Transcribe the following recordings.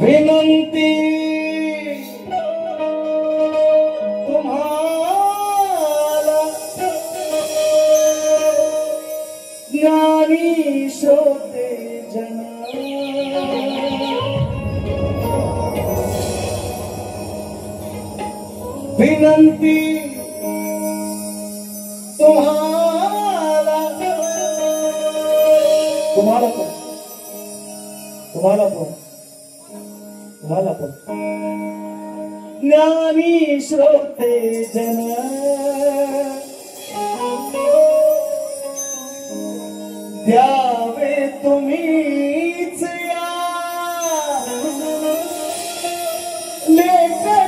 विनंती तुम्हाला ज्ञानी श्रोते जन विनंती तुम्हाला तुम्हाला ज्ञानी श्रोते जन द्यावे तुम्हीच या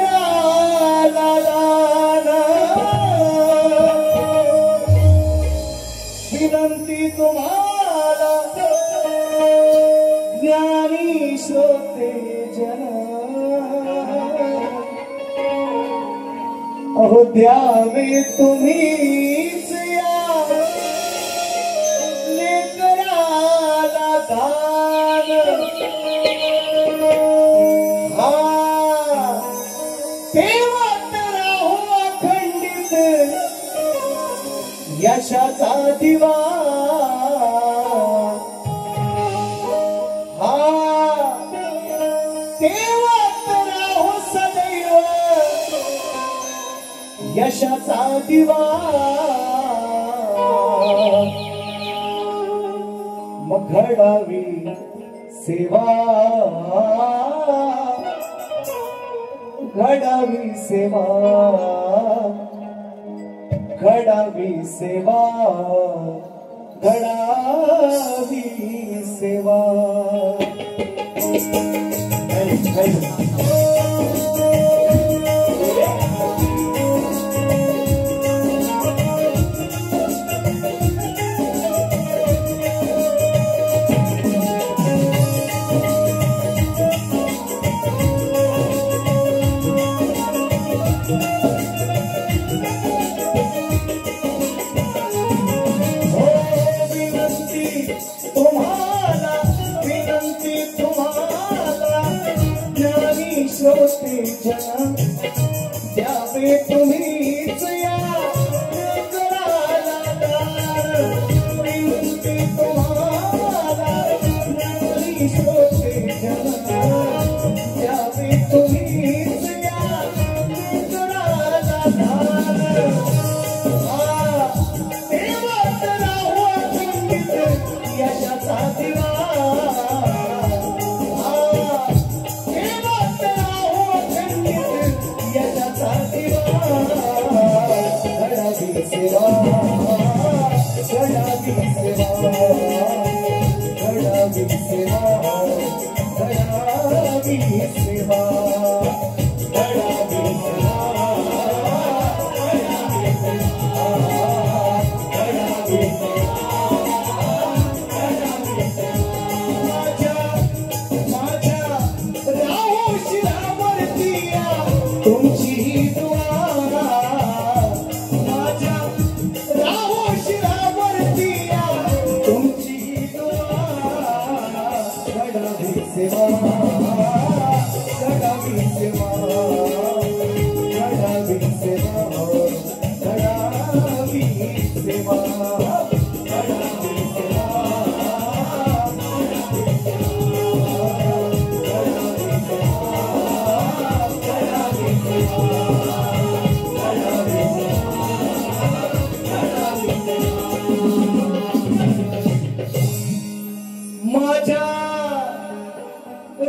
लेकराला दान विनंती तुम्हाला ज्ञानी श्रोते जन अहो द्यावे तुम्हीच या लेकराला दान हा तेव्हाच राहू अखंडित यशाचा दिवा हा तेव्हाच राहू सदैव यशाचा दिवा मग घडावी सेवा घडावी सेवा घडावी सेवा घडावी सेवा श्रोते जन द्यावे तुम्हीच या लेकराला दान विनंती तुम्हाला ज्ञानी श्रोते जन द्यावे तुम्हीच या लेकराला दान तेव्हाच राहू अखंडित यशाचा दिवा Be सेवा घडावी सेवा माझ्या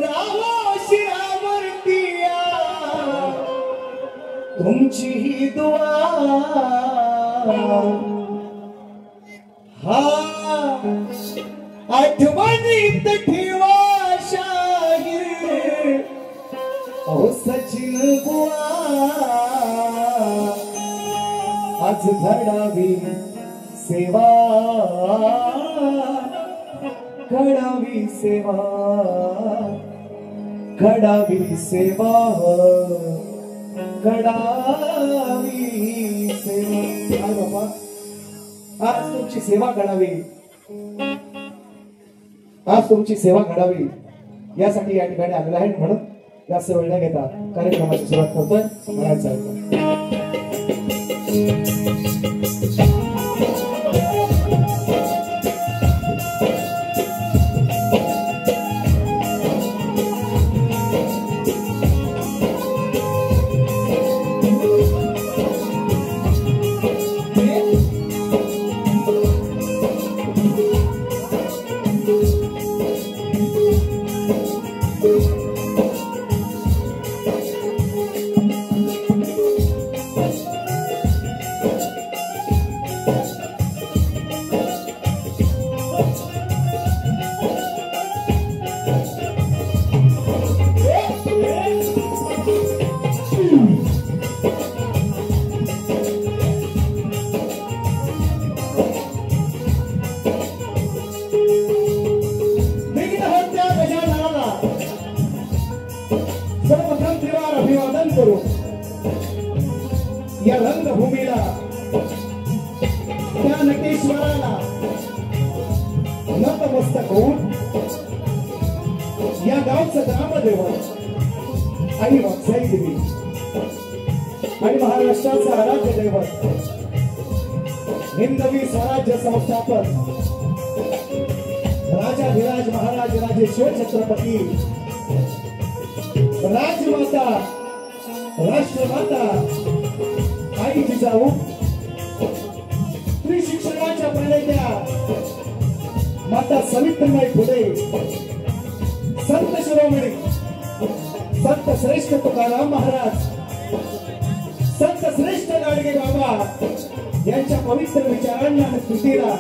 राहो शिरावरतीया तुमची ही दुआ हा आठवणीत ठेवा शाहीर अहो सचिन बुआ आज घडावी सेवा घडावी सेवा घडावी सेवा घडावी सेवा बाबा आज तुमची सेवा घडावी आज तुमची सेवा घडावी यासाठी या ठिकाणी आलेला आहे म्हणून जास्त वेळ न घेता कार्यक्रमाची सुरुवात करतोय म्हणायचं अभिवादन करू या रंगभूमीला त्या नटेश्वराला नतमस्तक होऊन या गावचं ग्रामदैवत आई वाकसाई देवी आणि महाराष्ट्राचं आराध्य दैवत हिंदवी स्वराज्य संस्थापक राजाधिराज महाराज राजे शिवछत्रपती राजमाता राष्ट्रमाता आई जिजाऊ स्त्री शिक्षणाच्या प्रणेत्या माता सावित्रीबाई फुले संत शिरोमणी संत श्रेष्ठ तुकाराम महाराज संत श्रेष्ठ गाडगे बाबा यांच्या पवित्र विचारांना आणि कृतीला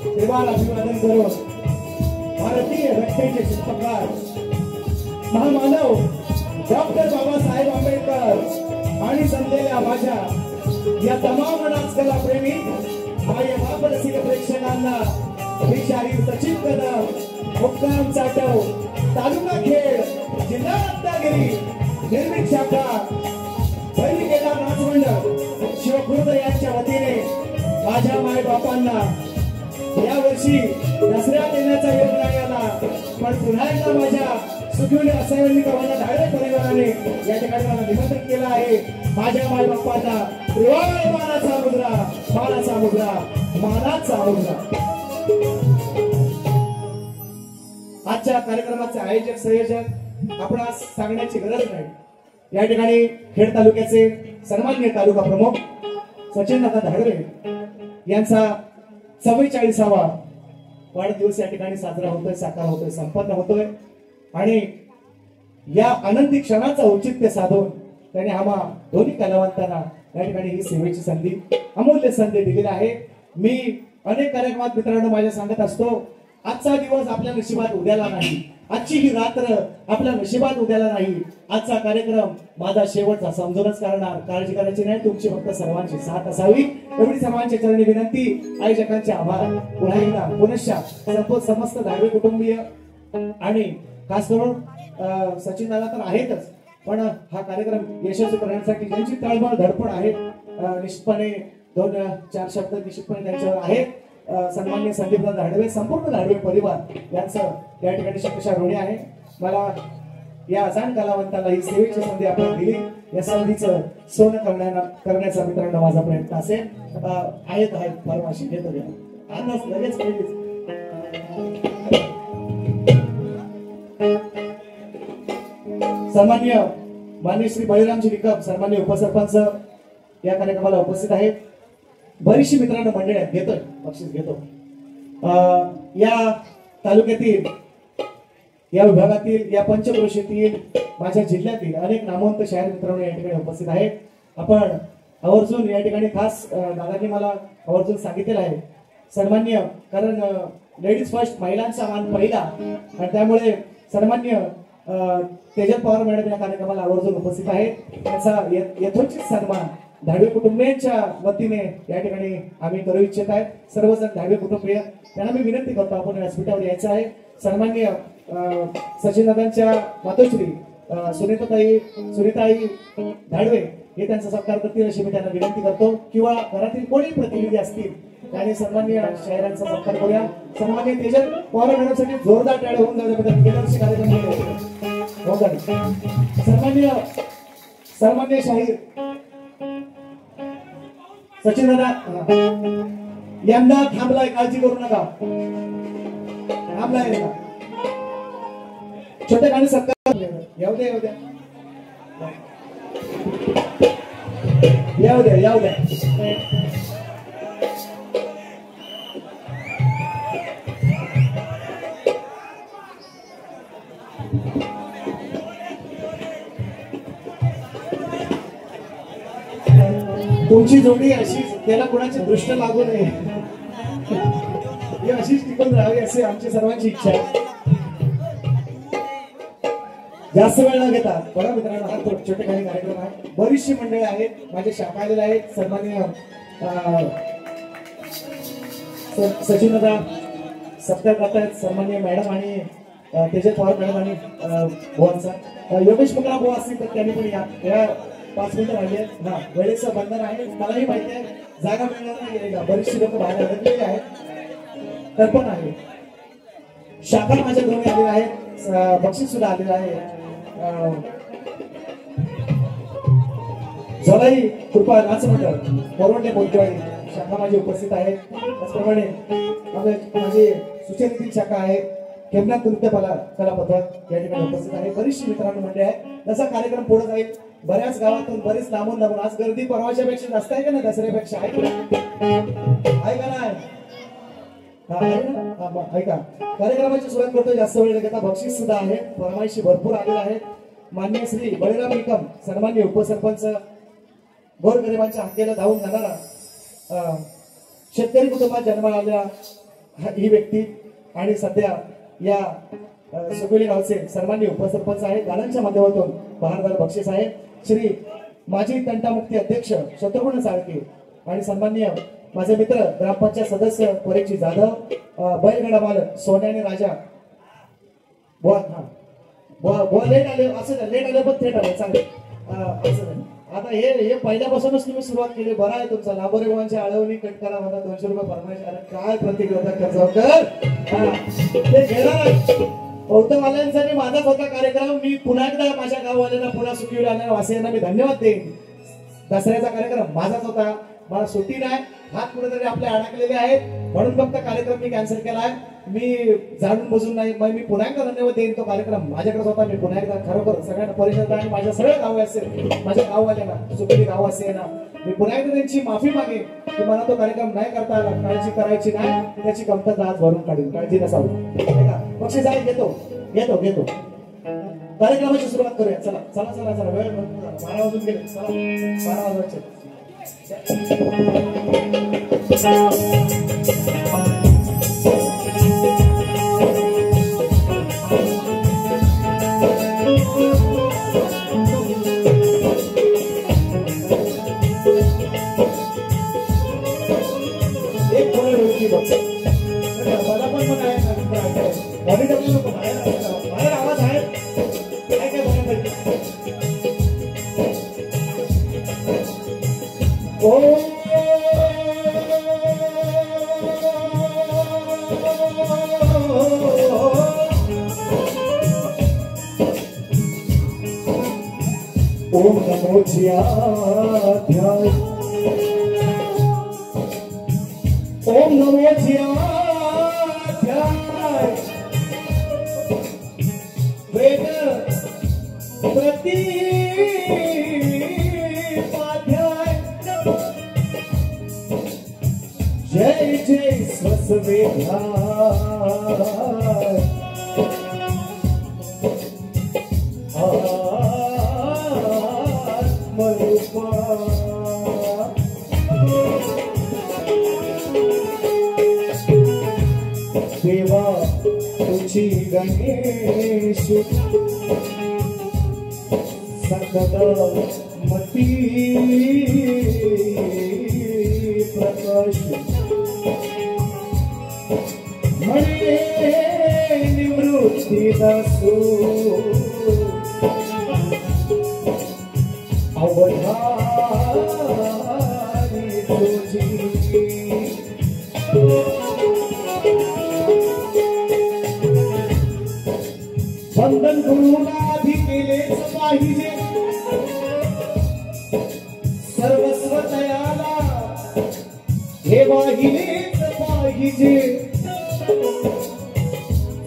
देवाला अभिवादन करून भारतीय घटनेचे शिल्पकार महामानव डॉक्टर बाबासाहेब आंबेडकर आणि संतेल्या माझ्या या तमाम नाचकला प्रेमी माझ्या बापरसिक प्रेक्षकांना मी शाहीर सचिन कदम मुक्काम चाटव तालुका खेड जिल्हा रत्नागिरी निर्मित शाखा पहिली गेला नाचमंडळ शिवखुर्द यांच्या वतीने माझ्या माय बापांना या वर्षी दसऱ्यात येण्याचा योग नाही आला पण पुन्हा एकदा माझ्या सुखिवली असैवली कवाना धाडे परिवाराने या ठिकाणी मला निमंत्रित केलं आहे माझ्या माय बापांना त्रिवाळ मानाचा मुद्रा मानाचा मुद्रा मानाचा मुद्रा आजच्या कार्यक्रमाचे आयोजक संयोजक आपणास सांगण्याची गरज नाही या ठिकाणी खेड तालुक्याचे सन्माननीय तालुका प्रमुख सचिनदादा धाडरे यांचा 44वा वाढदिवस या ठिकाणी साजरा होतोय साकार होतोय संपन्न होतोय आणि या आनंदी क्षणाचा औचित्य साधून त्याने आम्हा दोन्ही कलावंतांना या ठिकाणी ही सेवेची संधी अमूल्य संधी दिलेली आहे मी अनेक कार्यक्रमात मित्रांनो माझ्या सांगत असतो आजचा दिवस आपल्या नशिबात उद्याला नाही आजची ही रात्र आपल्या नशिबात उद्याला नाही आजचा कार्यक्रम माझा शेवटचा समजूनच करणार काळजी करायची नाही तुमची फक्त सर्वांची साथ असावी एवढी सर्वांच्या चरणी विनंती आयोजकांचे आभार पुन्हा एकदा पुनश्च समस्त धाडवे कुटुंबीय आणि खास करून सचिन दादा तर आहेतच पण हा कार्यक्रम यशस्वी करण्यासाठी ज्यांची तळमळ धडपड आहे निश्चितपणे 2-4 शब्द निश्चितपणे त्यांच्यावर आहेत सन्माननीय संदीपदादा धाडवे संपूर्ण धाडवे परिवार यांचं या ठिकाणी शतशः ऋणी आहे मला या अजाण कलावंताला ही सेवेची संधी आपण दिली. या संधीचं सोनं करण्याचा मित्रांनो माझा प्रयत्न असेल. आहेत फरमाशी घेतो घ्या आताच लगेच सन्मान्य माननीय श्री बळीरामजी निकम सन्मान्य उपसरपंच या कार्यक्रमाला उपस्थित आहेत. बरीचशी मित्रांनो मंडळी आहेत. घेतोय बक्षीस घेतो. या तालुक्यातील या विभागातील या पंचक्रोशीतील माझ्या जिल्ह्यातील अनेक नामवंत शाहीर मित्रांनो या ठिकाणी उपस्थित आहेत. आपण आवर्जून या ठिकाणी खास दादांनी मला आवर्जून सांगितलेलं आहे सन्मान्य कारण लेडीज फर्स्ट महिलांचा मान पहिला आणि त्यामुळे सन्मान्य तेजल पवार मॅडम या कार्यक्रमाला आवर्जून उपस्थित आहेत. त्याचा यथोचित सन्मान धाडवे कुटुंबियांच्या वतीने या ठिकाणी आम्ही करू इच्छित आहेत. सर्वजण धाडवे कुटुंबीय त्यांना मी विनंती करतो आपण व्यासपीठावर यायचं आहे. सन्मान्य सचिनदादांच्या मातोश्री सुनीताई धाडवे हे त्यांचा सत्कार करतील अशी मी त्यांना विनंती करतो. किंवा घरातील कोणी प्रतिनिधी असतील त्यांनी सन्मान्य शाहिरांचा सत्कार करूया. सन्मान्य तेजल पवार मॅडमसाठी जोरदार टाळ्या होऊन जाण्याबद्दल गेल्या वर्षी कार्यक्रम सन्मान्य शाहीर सचिन दादा यंदा थांबलाय काळजी करू नका थांबलाय छोटे गाणे सत्कार येऊ द्या येऊ द्या तुमची जोडी अशीच त्याला कोणाची दृष्ट लागू नये ही अशीच टिकून राहावी अशी आमची सर्वांची इच्छा आहे. जास्त वेळ न घेता बघा मित्रांनो हा छोटे काही कार्यक्रम आहे. बरीचशी मंडळी आहेत माझे शाखा आलेले आहेत. सन्माननीय सचिन दादा सत्कार करतायत. सन्माननीय मॅडम आणि तेजल पवार मॅडम आणि भुवनचा योगेश मुकरा भाऊ असतील तर त्यांनी पण या 5 मिनिटं राहिले. हा वेळेचं बंधन आहे मलाही माहिती आहे जागा मिळणार नाही. बरीचशी लोक बाहेर अडकलेली आहेत तर पण आहे शाखा माझ्या दोन्ही आलेल्या आहेत. बक्षीस सुद्धा आलेलं आहे. जलाई कृपा नाच मंडळ कोरवंडे मोलवाडी शाखा माझी उपस्थित आहे. त्याचप्रमाणे माझी सुचेतील शाखा आहे. खेमनाथ नृत्य कला पथक या ठिकाणी उपस्थित आहे. बरीचशी मित्रांनो मंडळी आहे. जसा कार्यक्रम पुढे जाईल बऱ्याच गावातून बरीच लांबून आज गर्दी परवाच्या पेक्षा जास्त आहे का नाही दसऱ्यापेक्षा आहे का नाही ऐका कार्यक्रमाची सुरुवात करतो. जास्त वेळ घेता बक्षीस सुद्धा आहे. फरमाईशी भरपूर आलेला आहे. माननीय श्री बळीराम निकम सन्मान्य उपसरपंच गोरगरिबांच्या हक्काला धावून जाणारा शेतकरी कुटुंबात जन्माला आलेला ही व्यक्ती आणि सध्या या सुगोली गावचे सन्मान्य उपसरपंच आहेत. गाण्यांच्या माध्यमातून बहारदार बक्षीस आहे. श्री माजी तंटामुक्ती अध्यक्ष शत्रुघ्न साळके आणि सन्मान्य माझे मित्र ग्रामपंचायत सदस्य परीक्षित जाधव बैलगाडा मालक सोन्याने राजा लेट आले असं लेट आले पण थेट आले चांगले असं. आता हे पहिल्यापासूनच तुम्ही सुरुवात केली बरं आहे तुमचा लांबोरेबांची आळवणी कट करा मला 200 रुपये फरमाईश काय प्रतिक्रिया खर्च ते घेणार औतवाल्यांसाठी माझाच होता कार्यक्रम. मी पुन्हा एकदा माझ्या गाववाल्यांना पुन्हा सुखीवर आलेल्या वासियांना मी धन्यवाद देईन. दसऱ्याचा कार्यक्रम माझाच होता. मला सुट्टी नाही हात कुठेतरी आपले अडकलेले आहेत म्हणून फक्त कार्यक्रम मी कॅन्सल केला आहे. मी जाणून बसून नाही मग मी पुन्हा एकदा धन्यवाद देईन. तो कार्यक्रम माझ्याकडेच होता. मी पुन्हा एकदा खरोखर सगळ्यांना परिषद आणि माझ्या सगळ्या गाववासी माझ्या गाववाल्यांना सुखी गाववासियांना मी पुन्हा एकदा त्यांची माफी मागेन की मला तो कार्यक्रम नाही करता आला. काळजी करायची नाही त्याची कमतरता आज भरून काढीन. काळजी नसावी. बक्षीस आहे घेतो कार्यक्रमाची सुरुवात करूया. चला चला चला चला वेळ 12 वाजून गेले. चला 12 वाजवायचे. एक कोण रोजी बघ मला पण मग आहे बाहेर आवाज आहे काय काय बघा ओ नमोची आध्याय ओम नमोची आध्याय वेद प्रतिपाध्याय जय जय स्वसवेध्याय देवा तुझी गणेश सकदा मती प्रकाश मणे निवृत्ती दासो अवधानी तुझी वंदन गुरुला आधी केलेच पाहिजे सर्वस्व तयाला हे वाहिलेच पाहिजे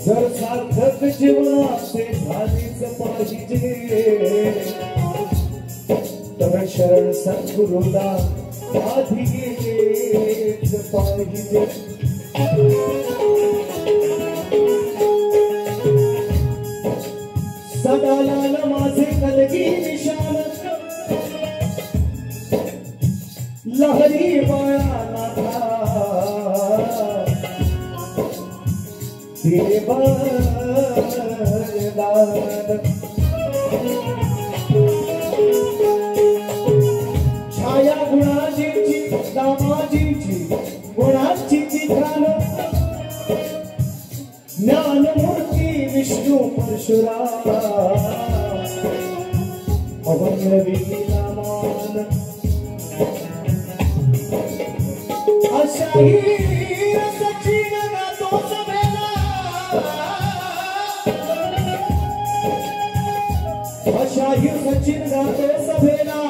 जर सार्थक जीवनाचे झालेच पाहिजे तर शरण सद्गुरुला आधी गेलेच पाहिजे सदा लाल माझे कलगी निशान लहरी बाळानाथा दिले बरदान छाया गुणाजीची दामाजीची गुणाची तिथान ज्ञानमूर्ती विष्णू परशुराम अभंग विलीनामान अशाही सचिन गातो सभेला अशाही सचिन गातो सभेला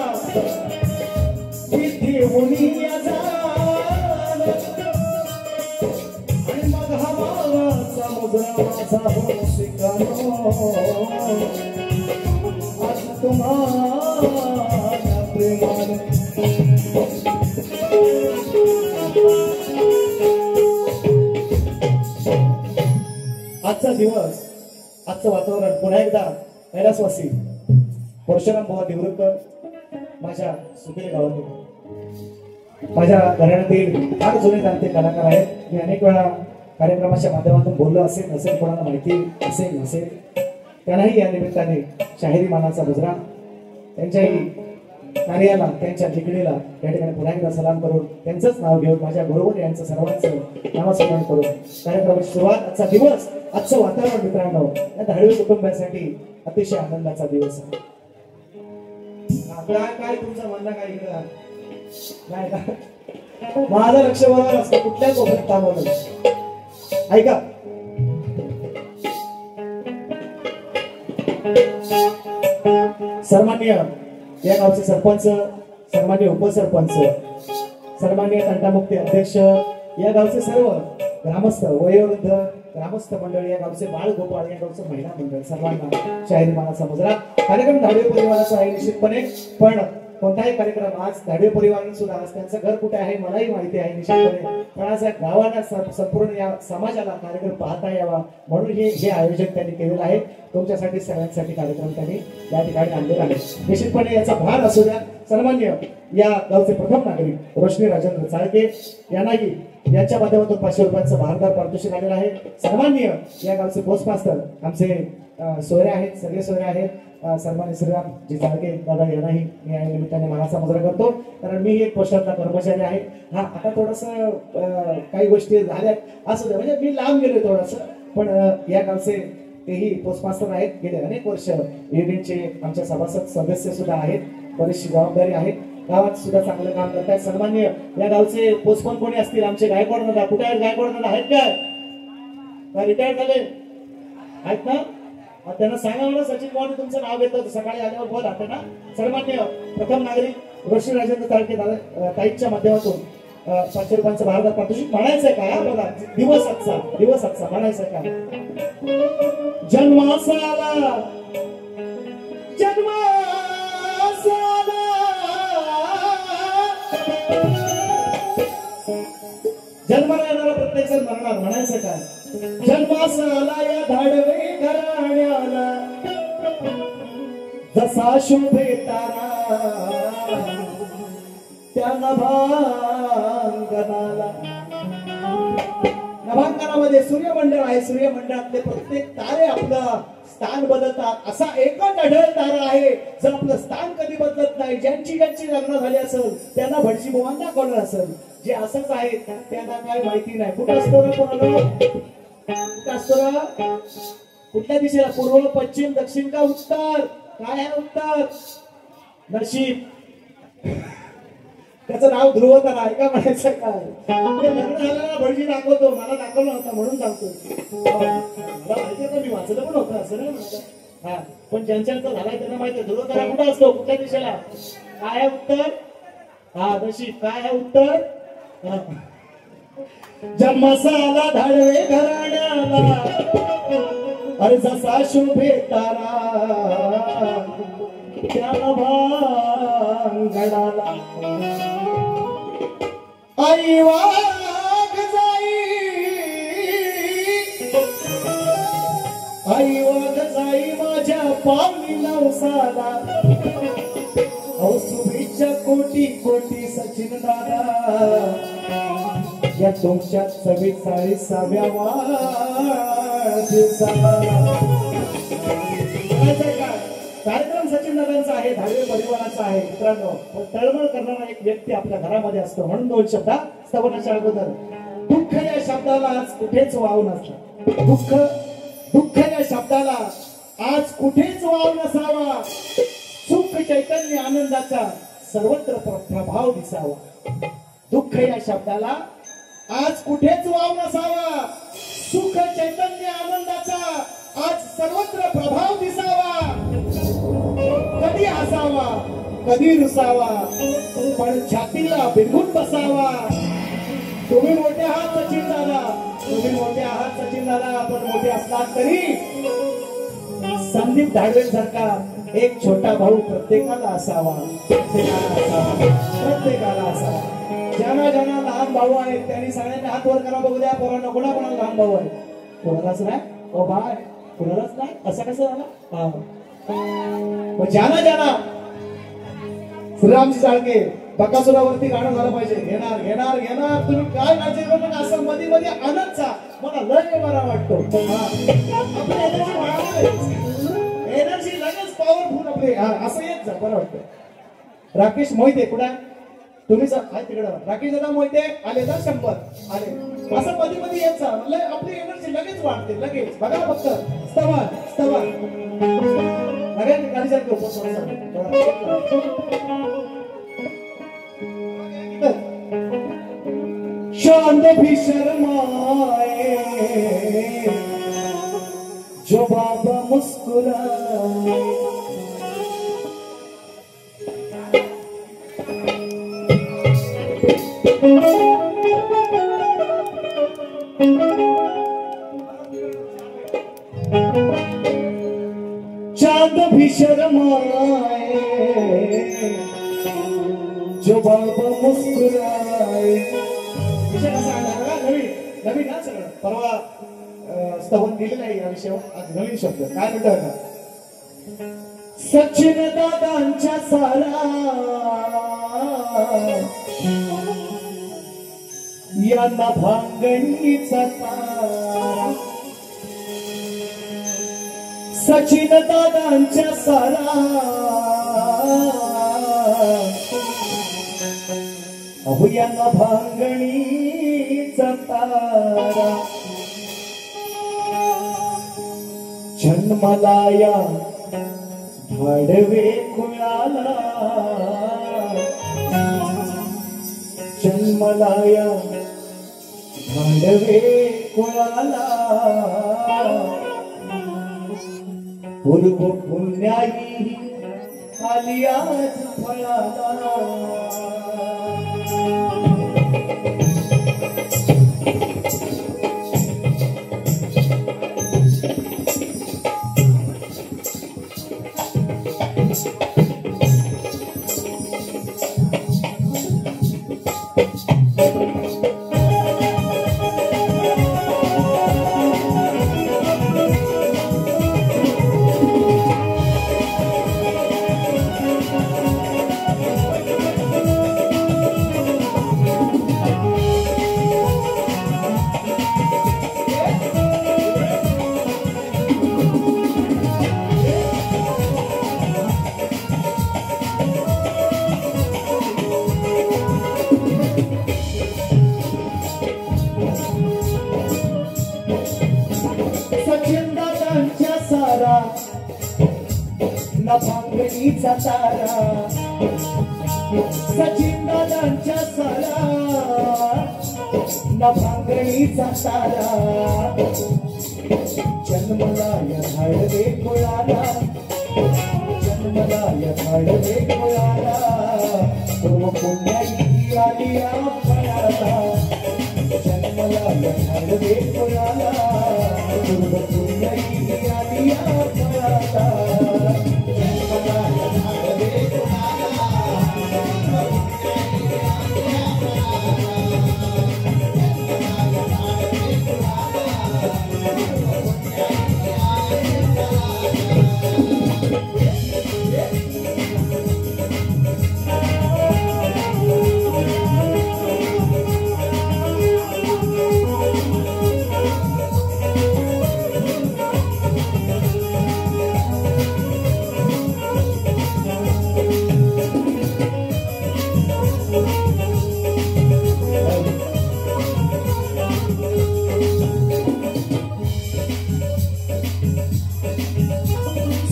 विधी होनी अजान आणि मग हा मावाचा मुद्रा माझा हो शिकानो आज तुम्हाला प्रेमान आजचा दिवस आजचं वातावरण पुन्हा एकदा कैलासवासी परशुराम बुवा देवरुखकर माझ्या सुपेल गावातून माझ्या घराण्यातील फार जुने जाणते कलाकार आहेत. मी अनेक वेळा कार्यक्रमाच्या माध्यमातून बोललो असेल कोणाला माहिती असेल नसेल त्यांनाही या निमित्ताने शाहिरी मानाचा मुजरा त्यांच्याही कार्याला त्यांच्या ठिकाणीला या ठिकाणी पुन्हा एकदा सलाम करून त्यांचंच नाव घेऊन माझ्या बरोबर यांचं सर्वांचं नामस्मरण करून कार्यक्रमाची सुरुवात. आजचा दिवस आजचं वातावरण मित्रांनो या धाडवी कुटुंबासाठी अतिशय आनंदाचा दिवस आहे. काय तुमचं म्हणणं काय इकडं नाही का माझं लक्ष बरोबर असतं कुठल्याच गोष्टीत थांबवलं ऐका. सन्माननीय या गावचे सरपंच सन्माननीय उपसरपंच सन्माननीय तंटामुक्ती अध्यक्ष या गावचे सर्व ग्रामस्थ वयोवृद्ध ग्रामस्थ मंडळ या गावचे बाळ गोपाळ या गावचे महिला मंडळ सर्वांना शाहिरी मानाचा मुजरा. कार्यक्रम धाडवी परिवाराचा आहे निश्चितपणे पण कोणताही कार्यक्रम आज धाडवी परिवाराने सुद्धा आज त्यांचं घर कुठे आहे मलाही माहिती आहे निश्चितपणे पण आज या गावाला संपूर्ण या समाजाला कार्यक्रम पाहता यावा म्हणून हे आयोजन त्यांनी केलेलं आहे. तुमच्यासाठी सगळ्यांसाठी कार्यक्रम त्यांनी या ठिकाणी आणलेला आहे. निश्चितपणे याचा भार असू द्या. सन्मान्य या गावचे प्रथम नागरिक रोशनी राजेंद्र चाळके यांनाही यांच्या माध्यमातून 500 रुपयांचं भारदार पारितोषिक आलेलं आहे. सन्मान्य या गावचे पोस्ट मास्टर आमचे सोयरे आहेत सगळे सोयरे आहेत सन्मान्य श्रीराम जी चाळके दादा यांनाही मी या निमित्ताने मानाचा मुजरा करतो कारण मी एक पोस्टातला कर्मचारी आहे. हा आता थोडस काही गोष्टी झाल्या असू द्या म्हणजे मी लांब गेलोय थोडस पण या गावचे तेही पोस्ट मास्टर आहेत गेले अनेक वर्ष युनियनचे आमच्या सभासद सदस्य सुद्धा आहेत. बरीचशी जबाबदारी आहे गावात सुद्धा चांगलं काम करतायत. सन्मान्य या गावचे पोस्टमन कोणी असतील आमचे गायकवाड दादा कुठे आहेत गायकवाड दादा आहेत काय रिटायर्ड झाले आहेत ना त्यांना सांगा ना सचिन मोहन तुमचं नाव घेतं सकाळी आल्यावर बोला त्यांना. सर्वमान्य प्रथम नागरिक रोशनी राजेंद्र तारके ताईच्या माध्यमातून 500 रुपयांचं भारतात पाठवून म्हणायचंय का बघा. दिवस आजचा म्हणायचं का. जन्मासाला जन्माला येणारा प्रत्येक जण मरणार. म्हणायचं काय. जन्मासाला या धाडवे घराण्याला जसा शोभे तारा त्या नभांगणाला. नभांगणामध्ये सूर्यमंडळ आहे. सूर्यमंडळातले प्रत्येक तारे आपलं स्थान बदलतात. असा एकच अढळ तारा आहे जो आपलं स्थान कधी बदलत नाही. ज्यांची लग्न झाली असेल त्यांना भटजी बुवांना दाखवणार असेल. जे असंच आहे त्यांना काय माहिती नाही. कुठं असतो ना कोणाला. कुठं असतो ना. कुठल्या दिशेला. पूर्व पश्चिम दक्षिण का उत्तर. काय आहे उत्तर. नशीब. त्याचं नाव ध्रुवतारा आहे का म्हणायचं काय. लग्न झालेला भटजी दाखवतो. मला दाखवलं होता म्हणून सांगतो. मला माहिती होतं मी वाचलं पण होतं असं नाही म्हणत. हा पण ज्यांच्या झालाय त्यांना माहिती आहे. ध्रुवतारा कुठं असतो. कुठल्या दिशेला. काय आहे उत्तर. हा नशीब. काय आहे उत्तर. जन्मासाला धाडवे घराण्याला अरे जसा शोभे तारा त्या नभांगणाला. आई वाघ जाई माझ्या पावली नवसाला. शुभेच्छा कोटी कोटी सचिन दादा या तुमच्या 44व्या वाढदिवसाला. कार्यक्रम सचिन दादांचा आहे. धाडवे परिवाराचा आहे. मित्रांनो तळमळ करणारा एक व्यक्ती आपल्या घरामध्ये असतो. म्हणून 2 शब्द स्तवनाच्या अगोदर. दुःख या शब्दाला आज कुठेच वाव नसला. दुःख या शब्दाला आज कुठेच वाव नसावा. सुख चैतन्य आनंदाचा सर्वत्र प्रभाव दिसावा. दुःख या शब्दाला आज कुठेच वाव नसावा. सुख चैतन्य आनंदाचा आज सर्वत्र प्रभाव दिसावा. कधी हसावा कधी रुसावा पण छातीला बिघून बसावा. तुम्ही मोठे आहात सचिन दादा. आपण मोठे असलात तरी संदीप धाडवे सारखा एक छोटा भाऊ प्रत्येकाला असावा. ज्यांना लहान भाऊ आहेत त्यांनी सगळ्यांनी हात वर करा बघू द्या. पोरांना कोणाला लहान भाऊ आहे. कोणालाच नाही. ओ बाय कोणालाच नाही. असं कसं झालं. ज्यांना श्रीरामजी साळके बकासुरावरती गाणं झालं पाहिजे. घेणार तुम्ही काय काळजी करू नका. असं मध्ये आनंद चा मला लय बरा वाटतो. एनर्जी लगेच पॉवरफुल आपले असं येत जा बरं वाटतं. राकेश मोहिते कुठे तुम्ही आहे तिकडं. राकेश दादा मोहिते आले तर 100 आले. असं मध्ये येत जा. आपली एनर्जी लगेच वाढते. लगेच बघा फक्त स्तवन चांद भी शर्माए जो बाबा मुस्कुराए. चांद भी शर्माए जो बाबा मुस्कुराए. नवीन ना सगळं. परवा स्तवन दिलेलं आहे या विषयावर. आज नवीन शब्द काय म्हणतात. सचिन दादांच्या सारा या नभांगणीचा तारा. सचिन दादांच्या सारा अहो या नभांगणीचा तारा. जन्माला या धाडवे कुळाला. जन्माला या धाडवे कुळाला. पूर्व पुण्याई आली आज फळाला भांगडीचा तारा सचिन दादांच्या सारा न भांगडीचा तारा जन्मला या झाडवे कुळाला जन्मला या झाडवे कुळाला पूर्व पुण्याई आली फळाला जन्मला या झाडवे कुळाला पूर्व पुण्याई आली फळाला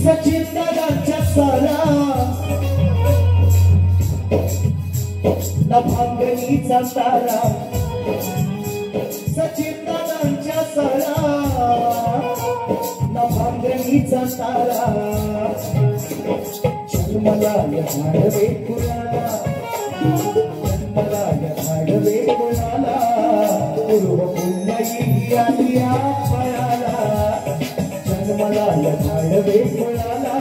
सचिन दादांच्या सारा न भांगडीचा तारा सचिन दादांच्या सारा न भांगडीचा तारा जन्मला या झाडवे कुळाला जन्मला या झाडवे कुळाला पूर्व पुण्याई आली फळाला जन्मला या झाडवे कुळाला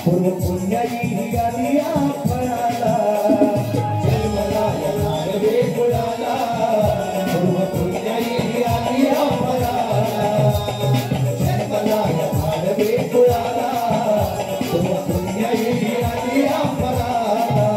पूर्व पुण्याई आली फळाला जन्मला या झाडवे कुळाला पूर्व पुण्याई आली फळाला जन्मला या झाडवे कुळाला पूर्व पुण्याई आली फळाला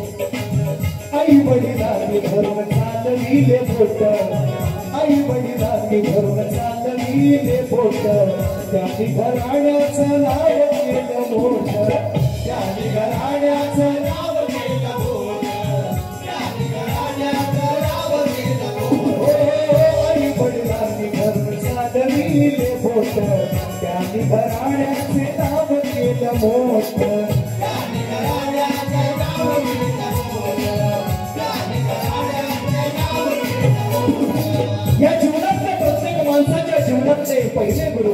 आई वडिलांनी धरून चालविले बोट आई वडिलांनी धरून चालविले बोट त्यांनी घराण्याचं नाव केलं मोठ त्यांनी घराण्याचं नाव केलं मोठ त्यांनी घराण्याचं नाव केलं मोठ आई वडिलांनी धरून चालविले बोट त्यांनी घराण्याचे नाव केलं मोठ या जीवनातल्या प्रत्येक माणसाच्या जीवनातले पहिले गुरु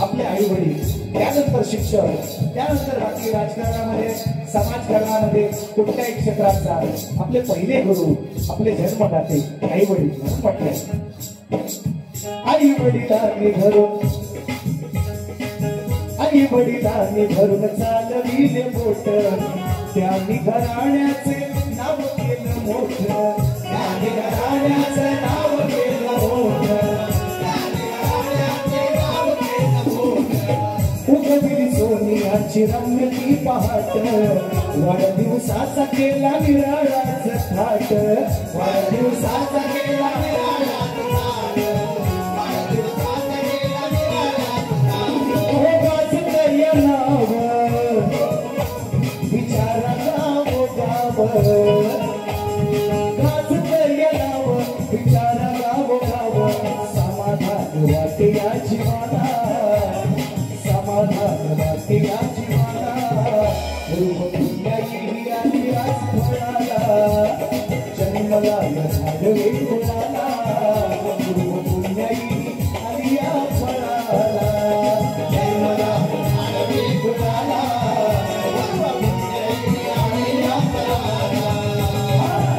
आपले आई वडील त्यानंतर शिक्षक त्यानंतर बाकी राजकारणामध्ये समाजकारणामध्ये कुठल्याही क्षेत्रात जा आपले पहिले गुरु आपले जन्मदाते आई वडील म्हणून म्हटले आई वडिलांनी धरून चालविले बोट त्यांनी घराण्याचे नाव केलं मोठ त्यांनी घराण्याचं नाव केलं मोठ त्यांनी घराण्याचे नाव केलं मोठ उगवली सोनियाची रम्य ती पहाट वाढदिवसाचा केला निराळाच थाट वाढदिवसाचा केला निराळाच थाट वाढदिवसाचा केला निराळाच थाट हो गाजत या नाव विचारा वाटे या जीवाला समाधान वाटे या जीवाला रूपपुण्याई आली आज फळाला जन्मला झाडवे फुलाला रूपपुण्याई आली या फळाला जन्मला झाडवे फुलाला रूपपुण्याई आली या फळाला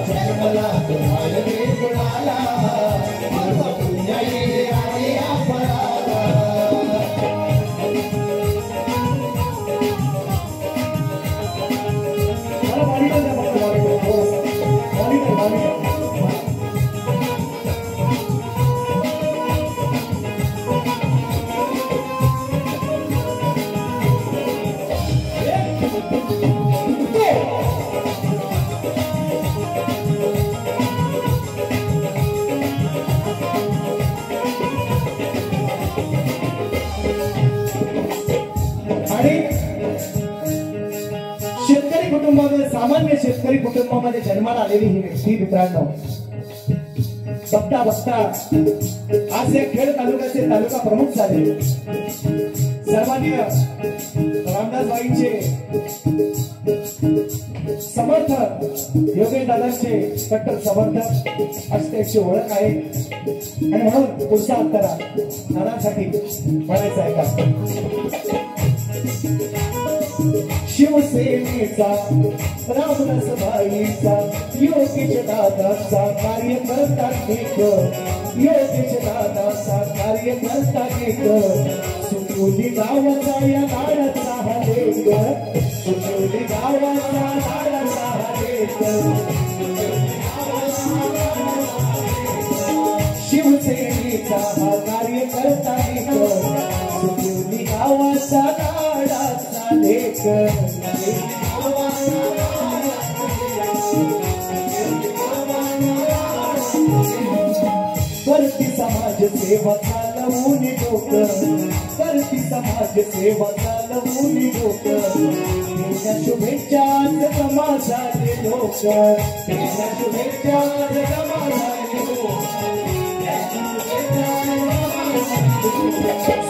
जन्मला झाडवे फुलाला रूपपुण्याई आली या फळाला शेतकरी कुटुंबामध्ये सामान्य शेतकरी कुटुंबामध्ये जन्माला आलेली ही व्यक्ती मित्रांनो बघता बघता आज या खेड तालुक्याचे तालुका प्रमुख झाले सर्वांनी रामदासबाईंचे समर्थक योगेश दादांचे कट्टर समर्थक अशी त्याची ओळख आहे आणि म्हणून पुढचा अंतरा नानांसाठी म्हणायचं आहे का शिवसेनेचा रामदासबाईंचा योगेश दादाचा कार्यकर्ता एक योगेश दादाचा कार्यकर्ता एक सुटोली गावाचा या नाडाचा हा लेख सुटोली गावाचा नाडाचा हा लेख शिवसेनेचा हा कार्यकर्ता एक सुटोली गावाचा नाडाचा लेख करती समाज सेवा चालवून डोक करती समाज सेवा चालवून डोक शुभेच्छा समाजाले लोक शुभेच्छा समाजाले लोक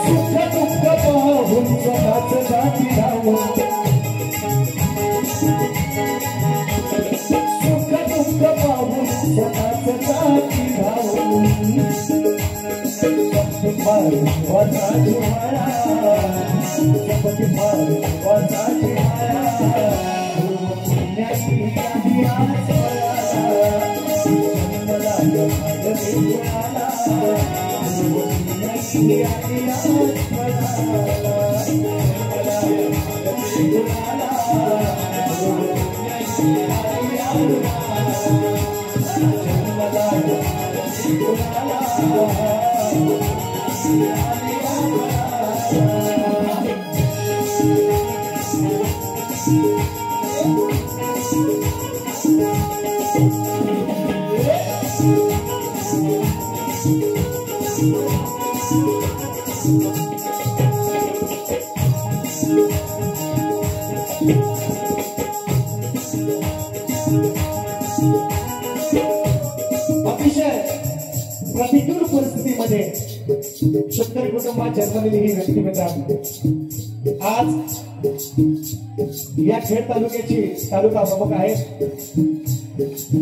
सुख दुःख पाहून स्वतःच जाती राहून सुख दुःख पाहून स्वतःच जाती राहून वाचा जुमारा गणपती वाचा जुमारा पुण्याची आधी आज मला गुणाला पुण्याची आधी आज अतिशय प्रतिकूल परिस्थितीमध्ये शेतकरी कुटुंबात जन्मलेली ही व्यक्ती मित्रांनो आज या खेड तालुक्याची तालुका प्रमुख आहेत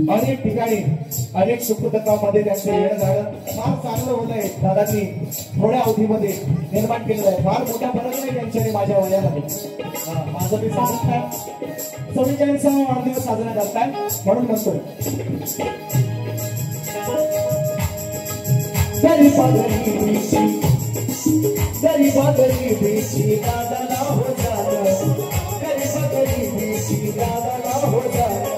अनेक ठिकाणी अनेक सुखदुःखामध्ये त्यांचं वेळ झालं फार चांगलं होत आहे दादांनी थोड्या अवधीमध्ये निर्माण केलेलं आहे फार मोठा फरक नाही त्यांच्या आणि माझ्या वयामध्ये माझं मी सांगत नाही 44वा वाढदिवस साजरा करताय म्हणून म्हणतोय गरीबाची दादाला हो झालं गरीबाची दादाला हो झालं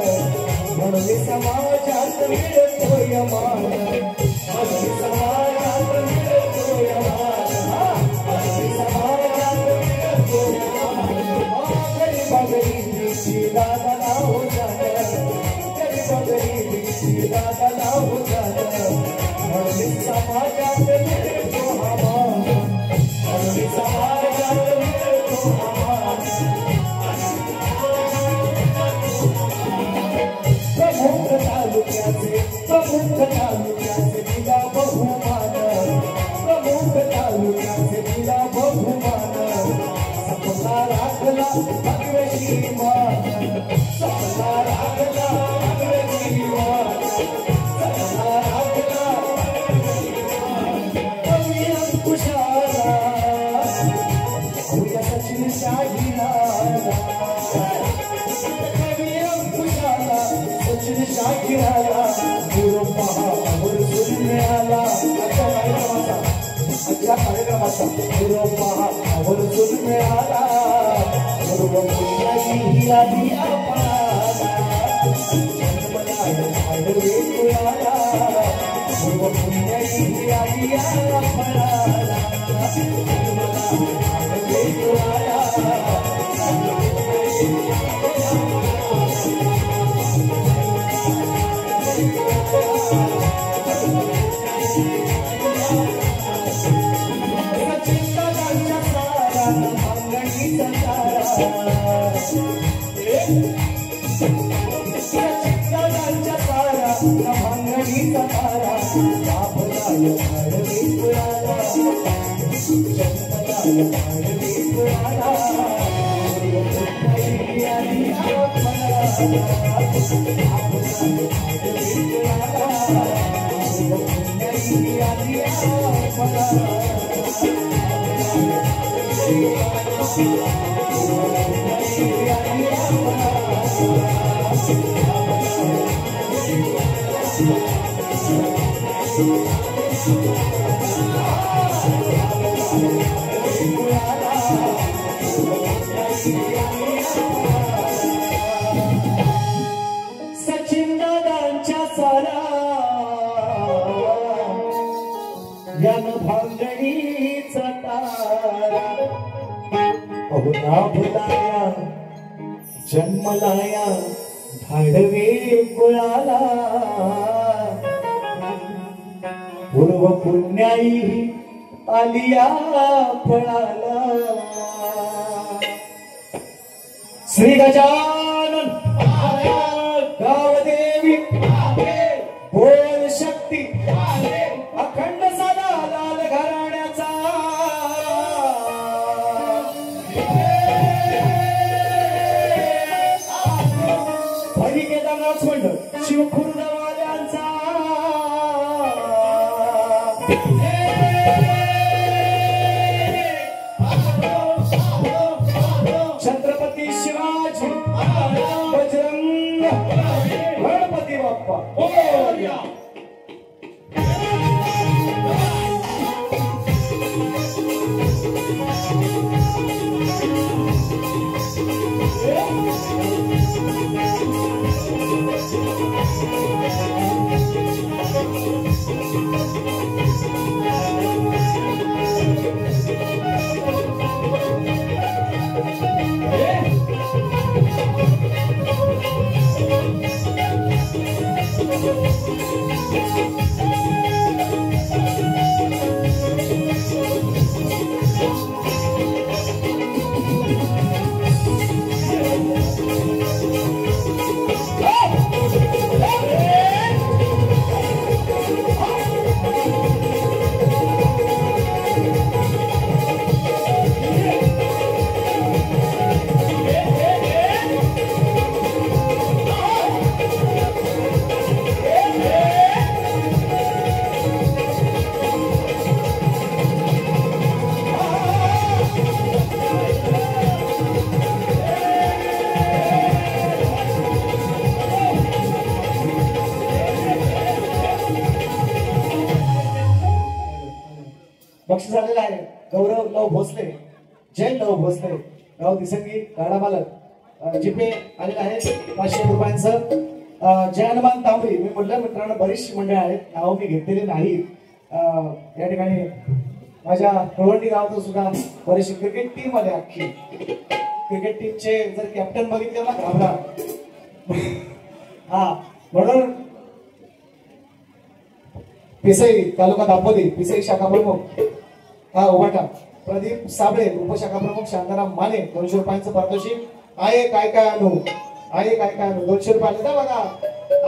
म्हणून समाजात मिळतोय मान म्हणून समाजात मिळतोय मान समाजात मिळतोय मान गरीबाची दादाला हो झालं गरीबाची दादाला हो झालं म्हणून समाजात मिळतो हा मान म्हणून समाजात मिळतो हा मान प्रमुख तालुक्याचे दिला बहुमान प्रमुख या कार्यक्रमाचा निरोप पहा आवर्जून मिळाला सर्व पुण्याची आधी आपणाला आडवे कुळाला सर्व पुण्याची आधी आपणाला आडवे कुळाला सचिन दादांच्या सारा यान भांगणीचा तारा अहो ना भुलाया जन्मलाया धाडवे कुळाला पूर्व पुण्याई आलिया फळाला श्री गजानन गावदेवी बोल शक्ती अखंड सदा लाल घराण्याचा हरी केदारनाथ मंडळ शिवखुर्दवाल्यांचा छत्रपती शिवाजी बजरंग गणपती बाप्पा मोरया बक्षीस झालेलं आहे गौरव लव भोसले जैन लव भोसले गाव दिसंगी गाडा मालक जीपे आलेलं आहे 500 रुपयांचं जय हनुमान तांबरी मी म्हटलं मित्रांनो बरीचशी मंडळ आहेत नाव मी घेतलेली नाहीत या ठिकाणी माझ्या तळवंडी गावातून सुद्धा बरीचशी क्रिकेट टीम आली अख्खी क्रिकेट टीमचे जर कॅप्टन बघितले ना घाबरा हा म्हणून पिसई तालुका दापोली पिसई शाखा प्रमुख हा उभाटा प्रदीप साबळे उपशाखा प्रमुख शांताराम माने 200 रुपयांचं पारितोषिक आहे काय काय आणू 200 रुपये आले बघा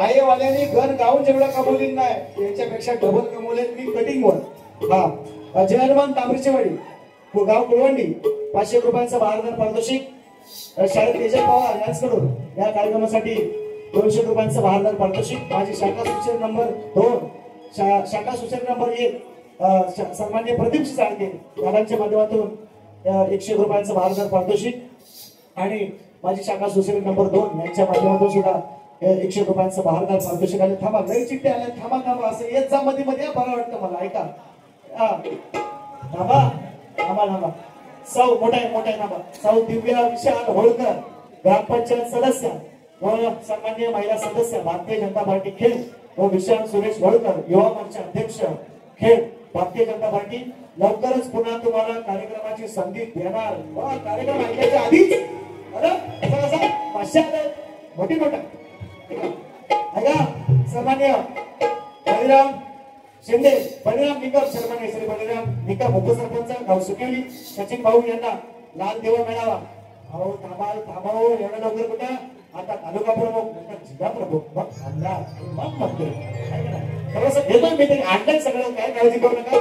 आहे वाल्याने घर गाऊन जेवढा कमवली नाही याच्यापेक्षा डबल कमवले मी कटिंग वर हा जय हनुमान तांबरीचे वडील गाव कुळवंडी 500 रुपयांचं बहारदार पारितोषिक शाळेत तेजल पवार यांच्याकडून या कार्यक्रमासाठी 200 रुपयांचं बहारदार पारितोषिक माझी शाखा सूचना नंबर 2 शाखा सूचना नंबर 1 सन्माननीय प्रदीप साळके दादांच्या माध्यमातून 100 रुपयांचं बहारदार पारितोषिक आणि माझी शाखा सूचना नंबर 2 यांच्या माध्यमातून सुद्धा 100 रुपयांचं बहारदार पारितोषिक थांबा लई चिठ्ठे आले थांबा असं येत जा मध्ये मध्ये बरं वाटतं मला ऐका नामा नामा नामा सौ मोठ्या नामा सौ दिव्या विशाल होळकर ग्रामपंचायत सदस्य व सन्माननीय महिला सदस्य भारतीय जनता पार्टी खेड व विशाल सुरेश होळकर युवा मोर्चा अध्यक्ष खेड भारतीय जनता पार्टी लवकरच पुन्हा तुम्हाला कार्यक्रमाची संधी देणार व कार्यक्रम ऐकायच्या आधीच मोठी मोठा ऐका सन्माननीय बलिराम शिंदे बलिराम निकम सन्माननीय श्री बलिराम निकम उपसरपंच गाव सुकेली सचिन भाऊ यांना लाल दिवा मिळावा अहो थांबाव एवढं लवकर कुठं आता तालुका प्रमुख जिल्हा प्रमुख मग आमदार मग मंत्री थोडंसं घेतोय मी तरी आणलंय सगळं काय काळजी करू नका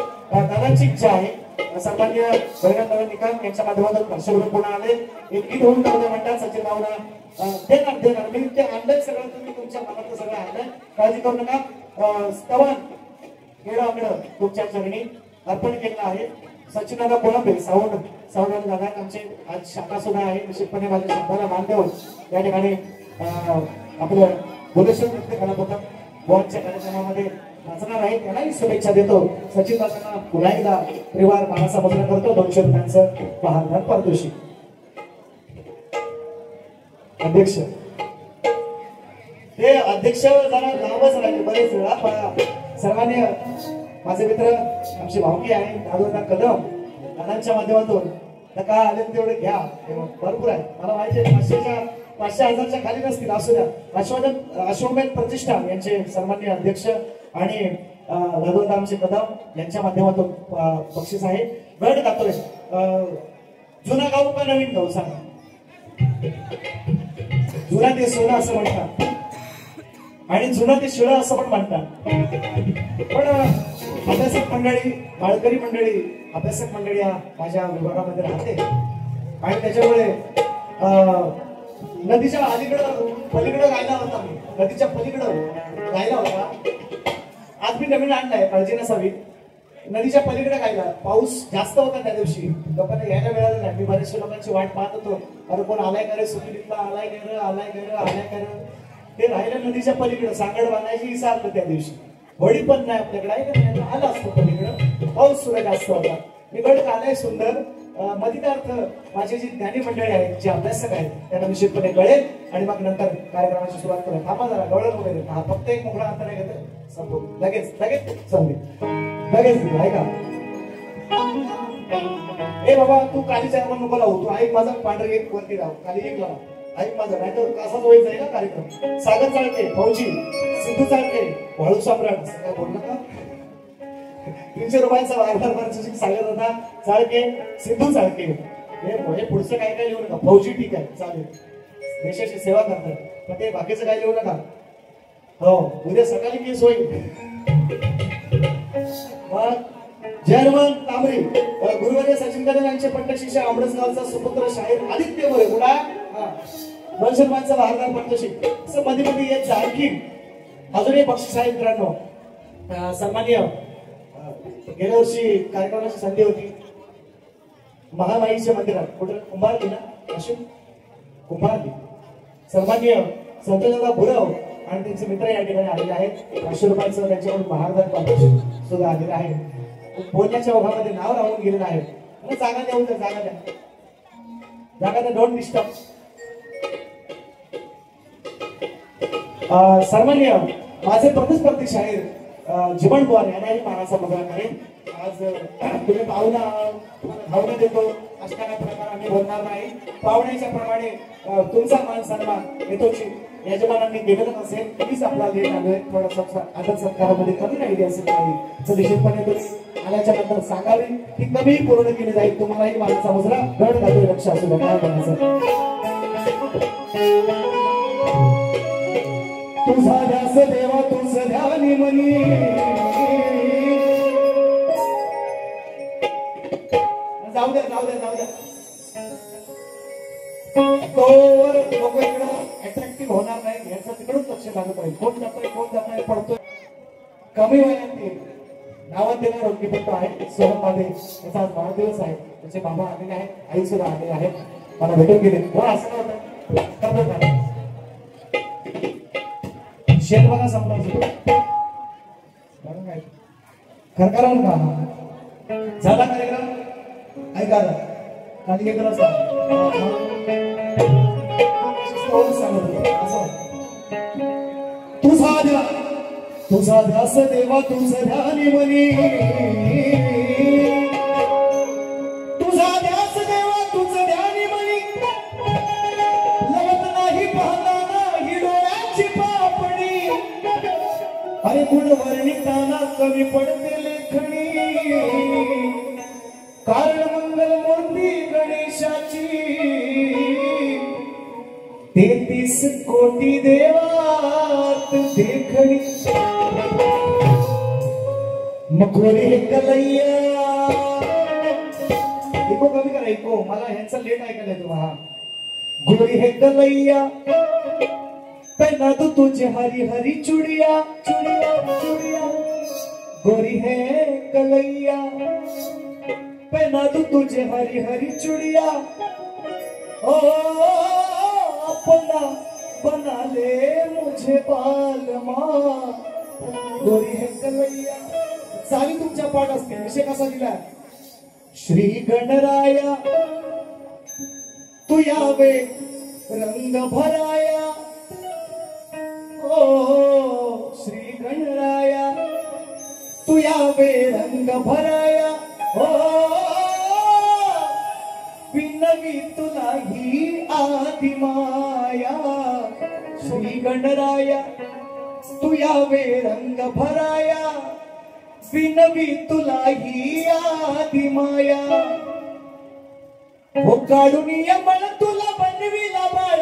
दादांची इच्छा आहे सन्माननीय बलिराम दादा निकम यांच्या माध्यमातून हर्षवर्धन पुन्हा आले एक गीत होऊन जाऊ म्हणतात सचिन भाऊना देणार मी ते आणलंय सगळं तुम्ही तुमच्या मनातलं सगळं आणलंय काळजी करू नका स्तवन खेळाकडं तुमच्या चरणी अर्पण केलेलं आहे सचिन दादा कोळंबे सावंत दादा आमचे आज शाखा सुद्धा आहे निश्चितपणे माझ्या शब्दाला मान देऊन या ठिकाणी आपलं बोलेश्वर व्यक्त करत होता बॉलच्या कार्यक्रमामध्ये नाचणार आहे त्यालाही शुभेच्छा देतो सचिन दादांना पुन्हा एकदा परिवार मानाचा मुद्रा करतो 200 रुपयांचं बहादर पारितोषिक अध्यक्ष ते अध्यक्ष जरा लांबच राहिले बरेच वेळा सर्वांनी माझे मित्र आमचे भावकी आहे दादोदा कदम दादांच्या माध्यमातून काय आले तेवढे घ्या भरपूर आहे मला माहिती आहे 500,000च्या खाली नसतील असू द्या अश्वमेध प्रतिष्ठान यांचे सन्माननीय अध्यक्ष आणि दादोदा आमचे कदम यांच्या माध्यमातून बक्षीस आहे गड गातोय जुना गाव का नवीन गाव सांगा जुना ते सोनं असं म्हणतात आणि जुनं ते शिळं असं पण म्हणतात पण अभ्यासक मंडळी माळकरी मंडळी अभ्यासक मंडळी माझ्या विभागामध्ये राहते आणि त्याच्यामुळे नदीच्या अलीकडं पलीकडं गायला होता मी नदीच्या पलीकडं गायला होता आज मी नवीन आणलाय काळजी नसावी नदीच्या पलीकडे गायला पाऊस जास्त होता त्या दिवशी लोकांना यायला मिळालं नाही मी बरेचशा लोकांची वाट पाहत होतो अरे कोण आलाय का रे सुट्टीतला आलाय कर ते राहिलं नदीच्या पलीकडे सांगड बांधायची विचारलं त्या दिवशी होडी पण नाही आपल्याकडे आलं असतं पलीकडं पाऊस सुद्धा जास्त होता मी गड आलाय सुंदर मधितार्थ माझे जी ज्ञानी मंडळी आहेत जे अभ्यासक आहेत त्यांना निश्चितपणे कळेल आणि मग नंतर कार्यक्रमाची सुरुवात करेल थांबा जरा गवळण वगैरे हा फक्त एक मोकळा अंतर आहे घेत संपू लगेच संधी लगेच ऐका ए बाबा तू काली चॅनल नको लावू तू ऐक माझा पांढरे एक वरती राहू काली एक लावा ऐक माझा नाही तर असाच व्हायचा आहे ना कार्यक्रम सागर चाळके फौजी सिद्धू चाळके वाळू सम्राट असं काय बोल नका 300 रुपयांचा वारंवार सागर दादा चाळके सिद्धू चाळके हे पुढचं काय लिहू नका फौजी ठीक आहे चालेल देशाची सेवा करतात पण ते बाकीचं काय लिहू नका हो उद्या सकाळी केस होईल मग जर्मन तांबरी गुरुवर्य सचिन कदम यांचे पट्टशिष्य आंबडसगावचा सुपुत्र शाहीर आदित्य मोरे गुडा 200 रुपयांचा वारंवार पट्टशिक असं मध्ये येत आणखी अजूनही बक्षीस आहे मित्रांनो सन्माननीय गेल्या वर्षी कार्यक्रमाची संधी होती महामाईच्या मंदिरात कुठे कुंभारली ना अशोक कुंभारली सन्माननीय संतोषदादा भुरव आणि त्यांचे मित्र या ठिकाणी आलेले आहेत 500 रुपयांचं त्यांच्याकडून महाराज पारितोषिक सुद्धा आलेलं आहे बोलण्याच्या ओघामध्ये नाव राहून गेलेलं आहे जागा द्या उद्या जागा द्या डोंट डिस्टर्ब सन्माननीय माझे प्रतिस्पर्धी शाहीर जीवन बुवार यांनाही मानाचा मुद्रा करेल आज तुम्ही भावना देतो असताना प्रकार आम्ही बोलणार नाही पाहुण्याच्या प्रमाणे तुमचा मान सन्मान येतोची यजमानांनी केलेलं असेल प्लीज आपला लेट आलोय थोडासा आदर सत्कारामध्ये कमी राहिली असेल नाही निश्चितपणे तुम्ही आल्याच्या नंतर सांगावी ती कमी पूर्ण केली जाईल तुम्हालाही मानाचा मुद्रा गड घालून लक्ष असू द्या काय म्हणायचं तुझा ध्यास देवा तुझ ध्यानी मनी जाऊ द्या तोवर लोक इकडं अट्रॅक्टिव्ह होणार नाही याचं तिकडून लक्ष लागत राहील कोण जातोय पडतोय कमी वयात नावात देणार रोगीपत्र आहे सोहम मध्ये त्याचा आज वाढदिवस आहे त्याचे बाबा आलेले आहेत आई सुद्धा आलेले आहेत मला भेटून गेले असं नव्हतं शेत बघा संपला खरखरावून का झाला कार्यक्रम ऐका खाली एक रस्ता तुझा ध्यास देवा तुझ ध्यानी मनी तुझा ध्यास देवा तुझ ध्यानी मनी लवत नाही पाहता नाही डोळ्याची पापणी अरे गुण वर्णिताना कमी पडते लेखणी कारण मंगल मूर्ती गणेशाची 33 कोटी देवात देखणी मखोरी कलैया इको कमी करा इको मला ह्यांचा लेट ऐकायला येतो हा गोरी है कलैया पहना तो तुझे हरी हरी चूड़िया चूड़िया चूड़िया गोरी है कलैया पहना तो तुझे हरी हरी चूड़िया ओ अपना बना ले मुझे बालमा गोरी है कलैया सारी तुमच्या पाठ असते विषय कसा दिला श्री गणराया तू यावे रंग भराया ओ श्री गणराया तू यावे रंग भराया ओ विनवी तुला ही आदि माया श्री गणराया तू यावे रंग भराया विनवी तुला ही आदि माया हो काढुनिया बळ तुला बनविला बाळ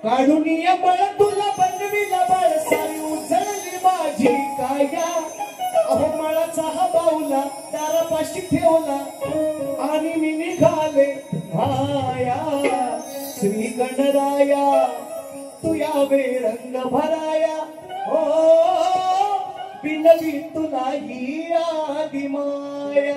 काढुनिया बळ तुला बनविला बाळ सारी उजळली माझी काया अहो मळाचा हा बाऊला दारापाशी ठेवला आणि मी निघाले भाया श्री गणराया तू यावे रंग भराया ओ विनवी तुला ही आदि माया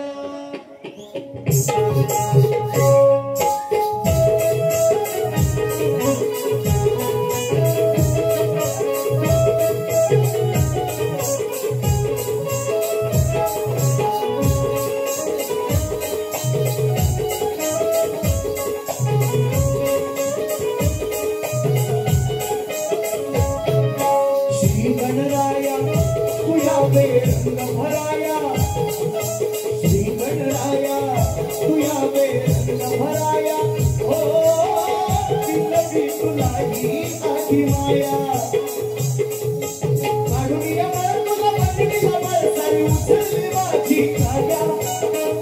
श्री गणराया तू यावे रंग भराया श्री गणराया तू यावे रंग भराया ओ विनवी तुला ही आदि माया काढुनिया बळ तुला बनविला बाळ सारी उजळली माझी काया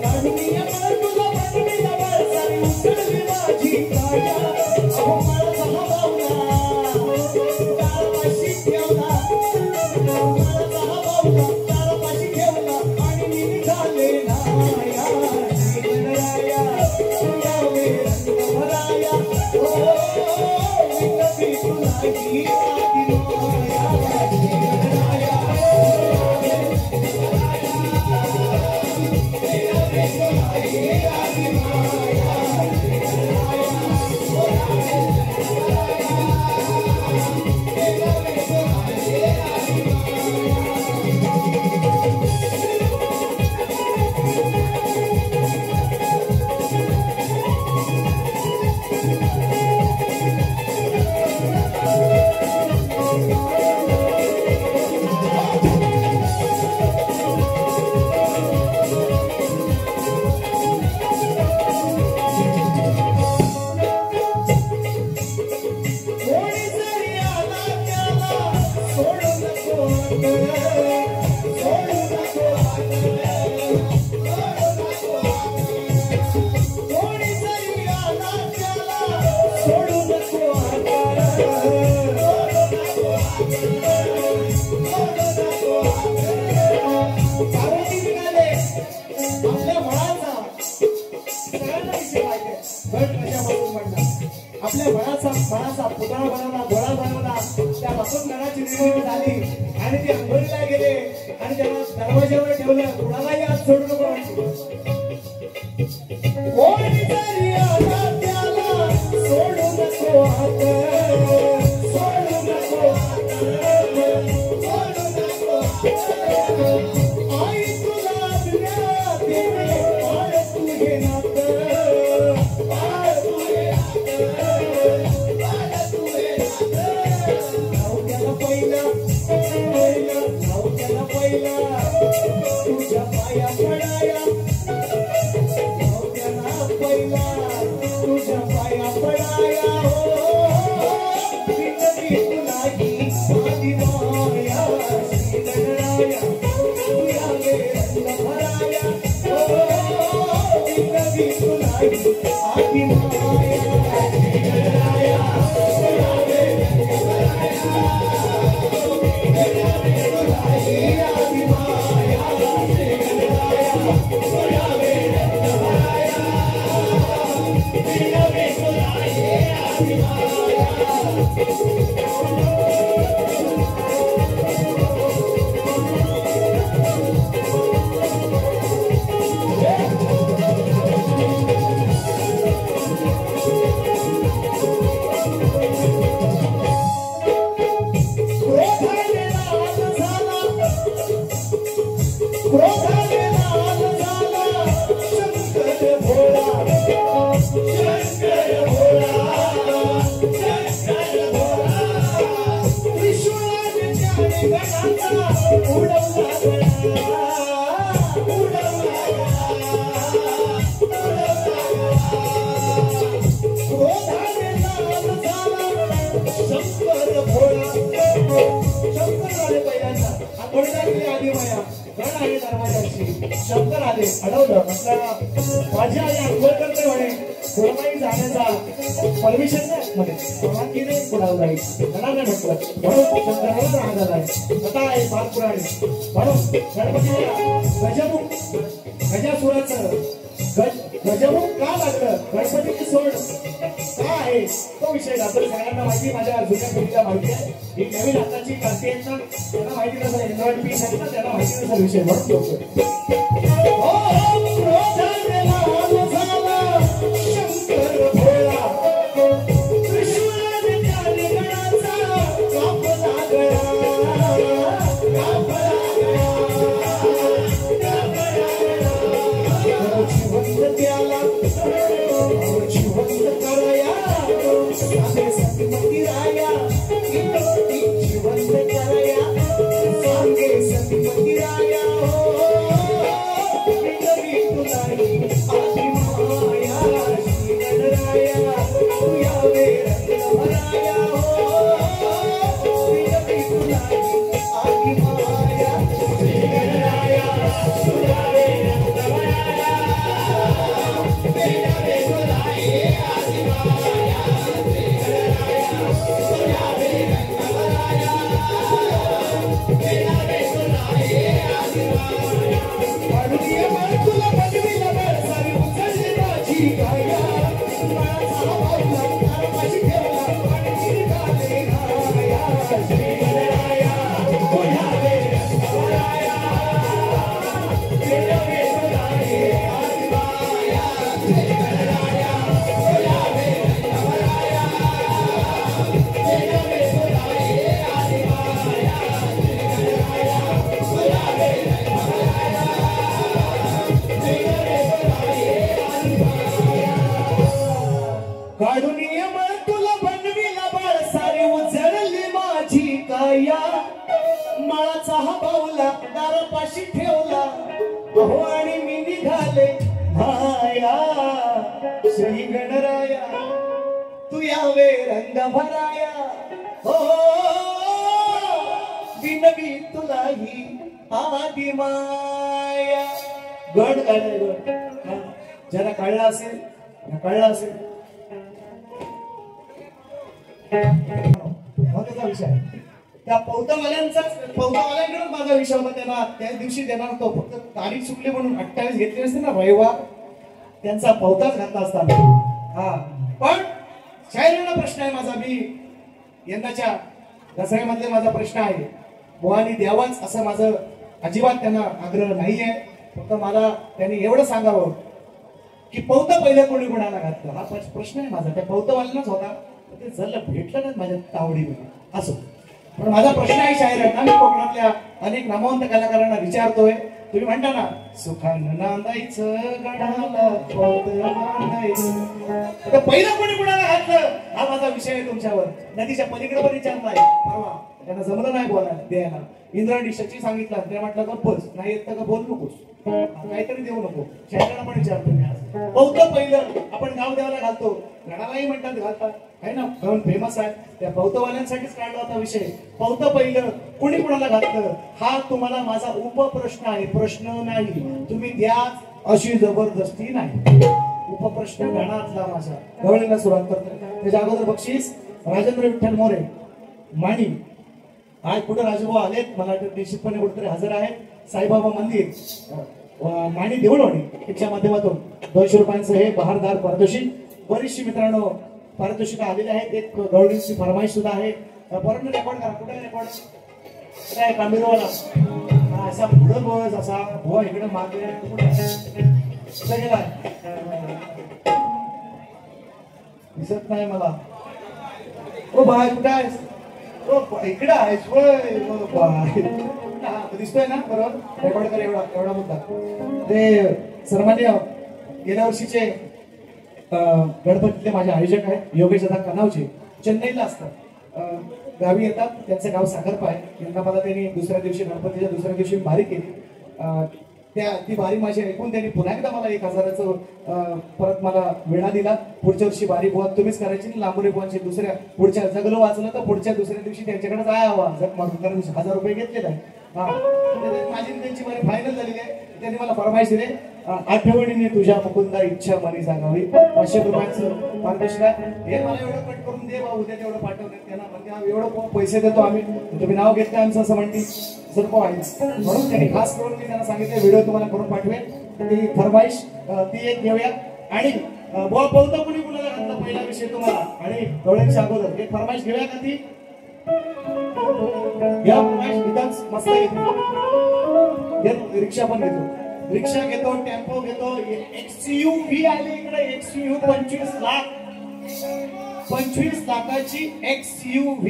काढुनिया बळ तुला बनविला बाळ सारी उजळली माझी काया अहो मळाचा हा बावला दारापाशी ठेवला मळाचा हा बावला दारापाशी ठेवला आणि मी निघाले नाया श्री गणराया तू यावे रंग भराया ओ विनवी तुला ही आदि माया श्री गणराया आपल्या बळाचा पुतळा बनवला गोळा बनवला त्यापासून गणाची निर्मिती झाली आणि ते अंघोळीला गेले आणि त्यांना दरवाज्यावर ठेवलं कुणालाही आज सोडू नको कोणी तरी आला त्याला सोडू नको हात सोडू नको सोडू नको आई तुला शंकर आले अडवलं म्हटलं माझ्या आई आंघोळकर म्हणे कोणालाही जाण्याचा परमिशन नाही मध्ये परवानगी नाही कोणाला जाईल त्यांना नाही म्हटलं म्हणून शंकरालाच राग आलाय कथा आहे बालपुराणी म्हणून गणपतीला गजासुराचं गजमुख का लागलं गणपतीची सोड का आहे तो विषय आपण सगळ्यांना माहिती माझ्या जुन्या पिढीला माहिती आहे ही नवीन हाताची क्रांती आहे ना त्यांना माहिती नसेल एंड्रॉइड पीस आहे ना त्यांना माहिती नसेल विषय श्री गणराया तू यावे रंग भराया हो विनवी तुलाही आदि माया गड ज्याला कळलं असेल महत्वाचा विषय त्या पौतावाल्यांकडे माझा विषय होता त्यांना त्या दिवशी देणार तो फक्त तारीख चुकली म्हणून 28 घेतली असते ना रविवार त्यांचा पौताच घातला असता हा पण शायरीला प्रश्न आहे माझा मी यंदाच्या दसऱ्यामधले माझा प्रश्न आहे बुवानी द्यावाच असं माझं अजिबात त्यांना आग्रह नाहीये फक्त मला त्यांनी एवढं सांगावं की पौत पहिल्या कोणी कोणाला घातलं हा प्रश्न आहे माझा त्या पौतवाल्यांनाच होता ते जर भेटलं ना माझ्या तावडीमध्ये असो पण माझा प्रश्न आहे शायरांना मी कोकणातल्या अनेक नामवंत कलाकारांना विचारतोय तुम्ही म्हणता ना सुखानं नांदायचं गडाला पौत बांधायचं पहिलं कोणी कोणाला घातलं हा माझा विषय आहे तुमच्यावर नदीच्या पलीकडे पण विचारलाय परवा त्यांना जमलं नाही बोलायला द्यायला इंद्रायणी शची सांगितलं ते म्हटलं गप्पच नाही येत का बोल नकोस काहीतरी देऊ नको शायरांना पण विचारतो मी आज पौत पहिलं आपण गाव देवाला घालतो गडालाही म्हणतात घालतात आहे ना गाऊन फेमस आहे त्या पौतवाल्यांसाठीच काढला होता विषय पौत पहिलं कोणी कोणाला घातलं हा तुम्हाला माझा उपप्रश्न आहे प्रश्न नाही तुम्ही द्या अशी जबरदस्ती नाही उपप्रश्न गणातला माझा गवळीला सुरुवात करतो त्याच्या अगोदर बक्षीस राजेंद्र विठ्ठल मोरे माणी आज कुठे राजभाऊ आलेत मला वाटतं निश्चितपणे कुठेतरी हजर आहेत साईबाबा मंदिर माणी देवळवाडी याच्या माध्यमातून 200 रुपयांचं हे बहारदार पारितोषिक. बरीचशी मित्रांनो पारितोषिक आलेले आहेत. एक गवळींची फरमाईश सुद्धा आहे. परंतु रेकॉर्ड करा. कुठे रेकॉर्ड काय कांबीरवाला असा पुढं बस असा बुवा इकडे मागे कुठे गेलाय दिसत नाही मला. ओ बाय कुठे आहेस? ओ इकडे आहेस दिसतोय ना बरोबर. रेकॉर्ड कर. एवढा मुद्दा ते सर्वमान्य गेल्या वर्षीचे गणपतीतले माझे आयोजक आहेत योगेश दादा कनावचे. चेन्नईला असतात. गावी येतात. त्यांचं गाव साखरपा आहे. यंदा मला त्यांनी दुसऱ्या दिवशी गणपतीच्या दुसऱ्या दिवशी बारी केली. ती बारी माझी ऐकून त्यांनी पुन्हा एकदा मला 1000चं परत मला वेळा दिला. पुढच्या वर्षी बारी बुवा तुम्हीच करायची ना लांबोरे बुवांची. दुसऱ्या पुढच्या जगलो वाचलं तर पुढच्या दुसऱ्या दिवशी त्यांच्याकडे जावा जग मारून कारण 1000 रुपये घेतलेला आहे. माझी त्यांची बारी फायनल झालेली आहे. त्यांनी मला फरमाईश दिले आठवणीने तुझ्या मुकुंदा इच्छा मनी सांगावी. 500 रुपयांचं पारितोषिक आहे. हे मला एवढं कट करून दे बा उद्या तेवढं पाठवण्यात त्यांना म्हणजे एवढं पैसे देतो आम्ही तुम्ही नाव घेत काय आमचं असं म्हणते सर्व आहे. म्हणून त्यांनी खास करून मी त्यांना सांगितलं व्हिडिओ तुम्हाला करून पाठवेल. ती फरमाईश ती एक घेऊया. आणि बुवा बोलतो कुणी कुणाला घातला पहिला विषय तुम्हाला आणि डोळ्यांच्या अगोदर एक फरमाईश घेऊया का ती या फरमाईश विधान मस्त घेतो. रिक्षा पण घेतो. रिक्षा घेतो. टेम्पो घेतो. XUV आली इकडे. XUV 25 लाखाची XUV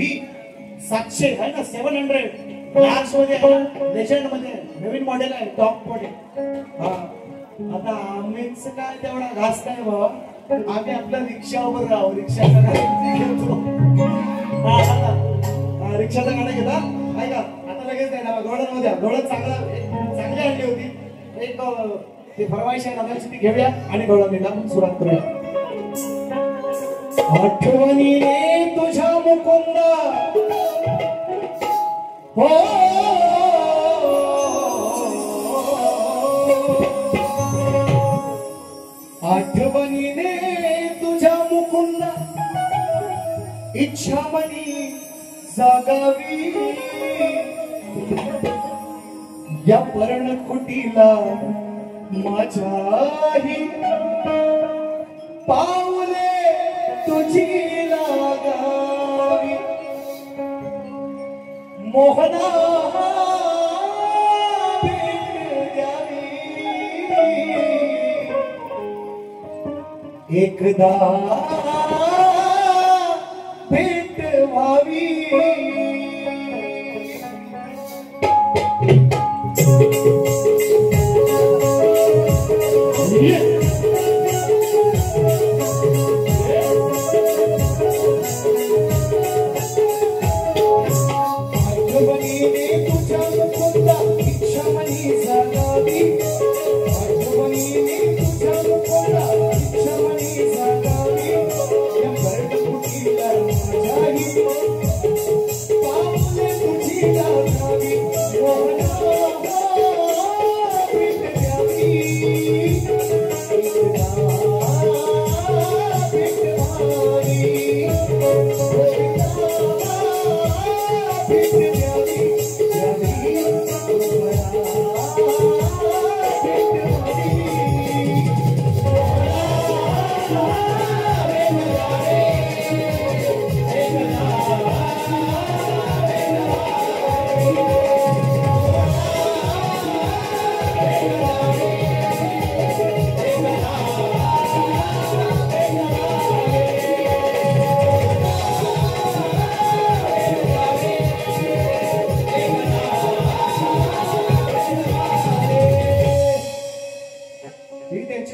700 आहे ना 700 लाख मध्ये लेजंड मध्ये नवीन मॉडेल आहे टॉप मॉडेल. हा आता आम्हीच काय तेवढा घास काय बाबा. आम्ही आपल्या रिक्षावर राहू. रिक्षाचा घेतो. रिक्षाचा गाडा घेता ऐका आता लगेच नाही ना धोरण मध्ये धोरण चांगली आणली होती. एक ती फरमाईश आहे नादाची ती घेऊया आणि गवळणीला सुरुवात करूया. आठवणीने तुझ्या मुकुंदा हो आठवणीने तुझ्या मुकुंदा इच्छा मनी जागावी या पर्णकुटीला माझ्याही पावले तुझी लागावी मोहना भेट द्यावी एकदा भेट व्हावी.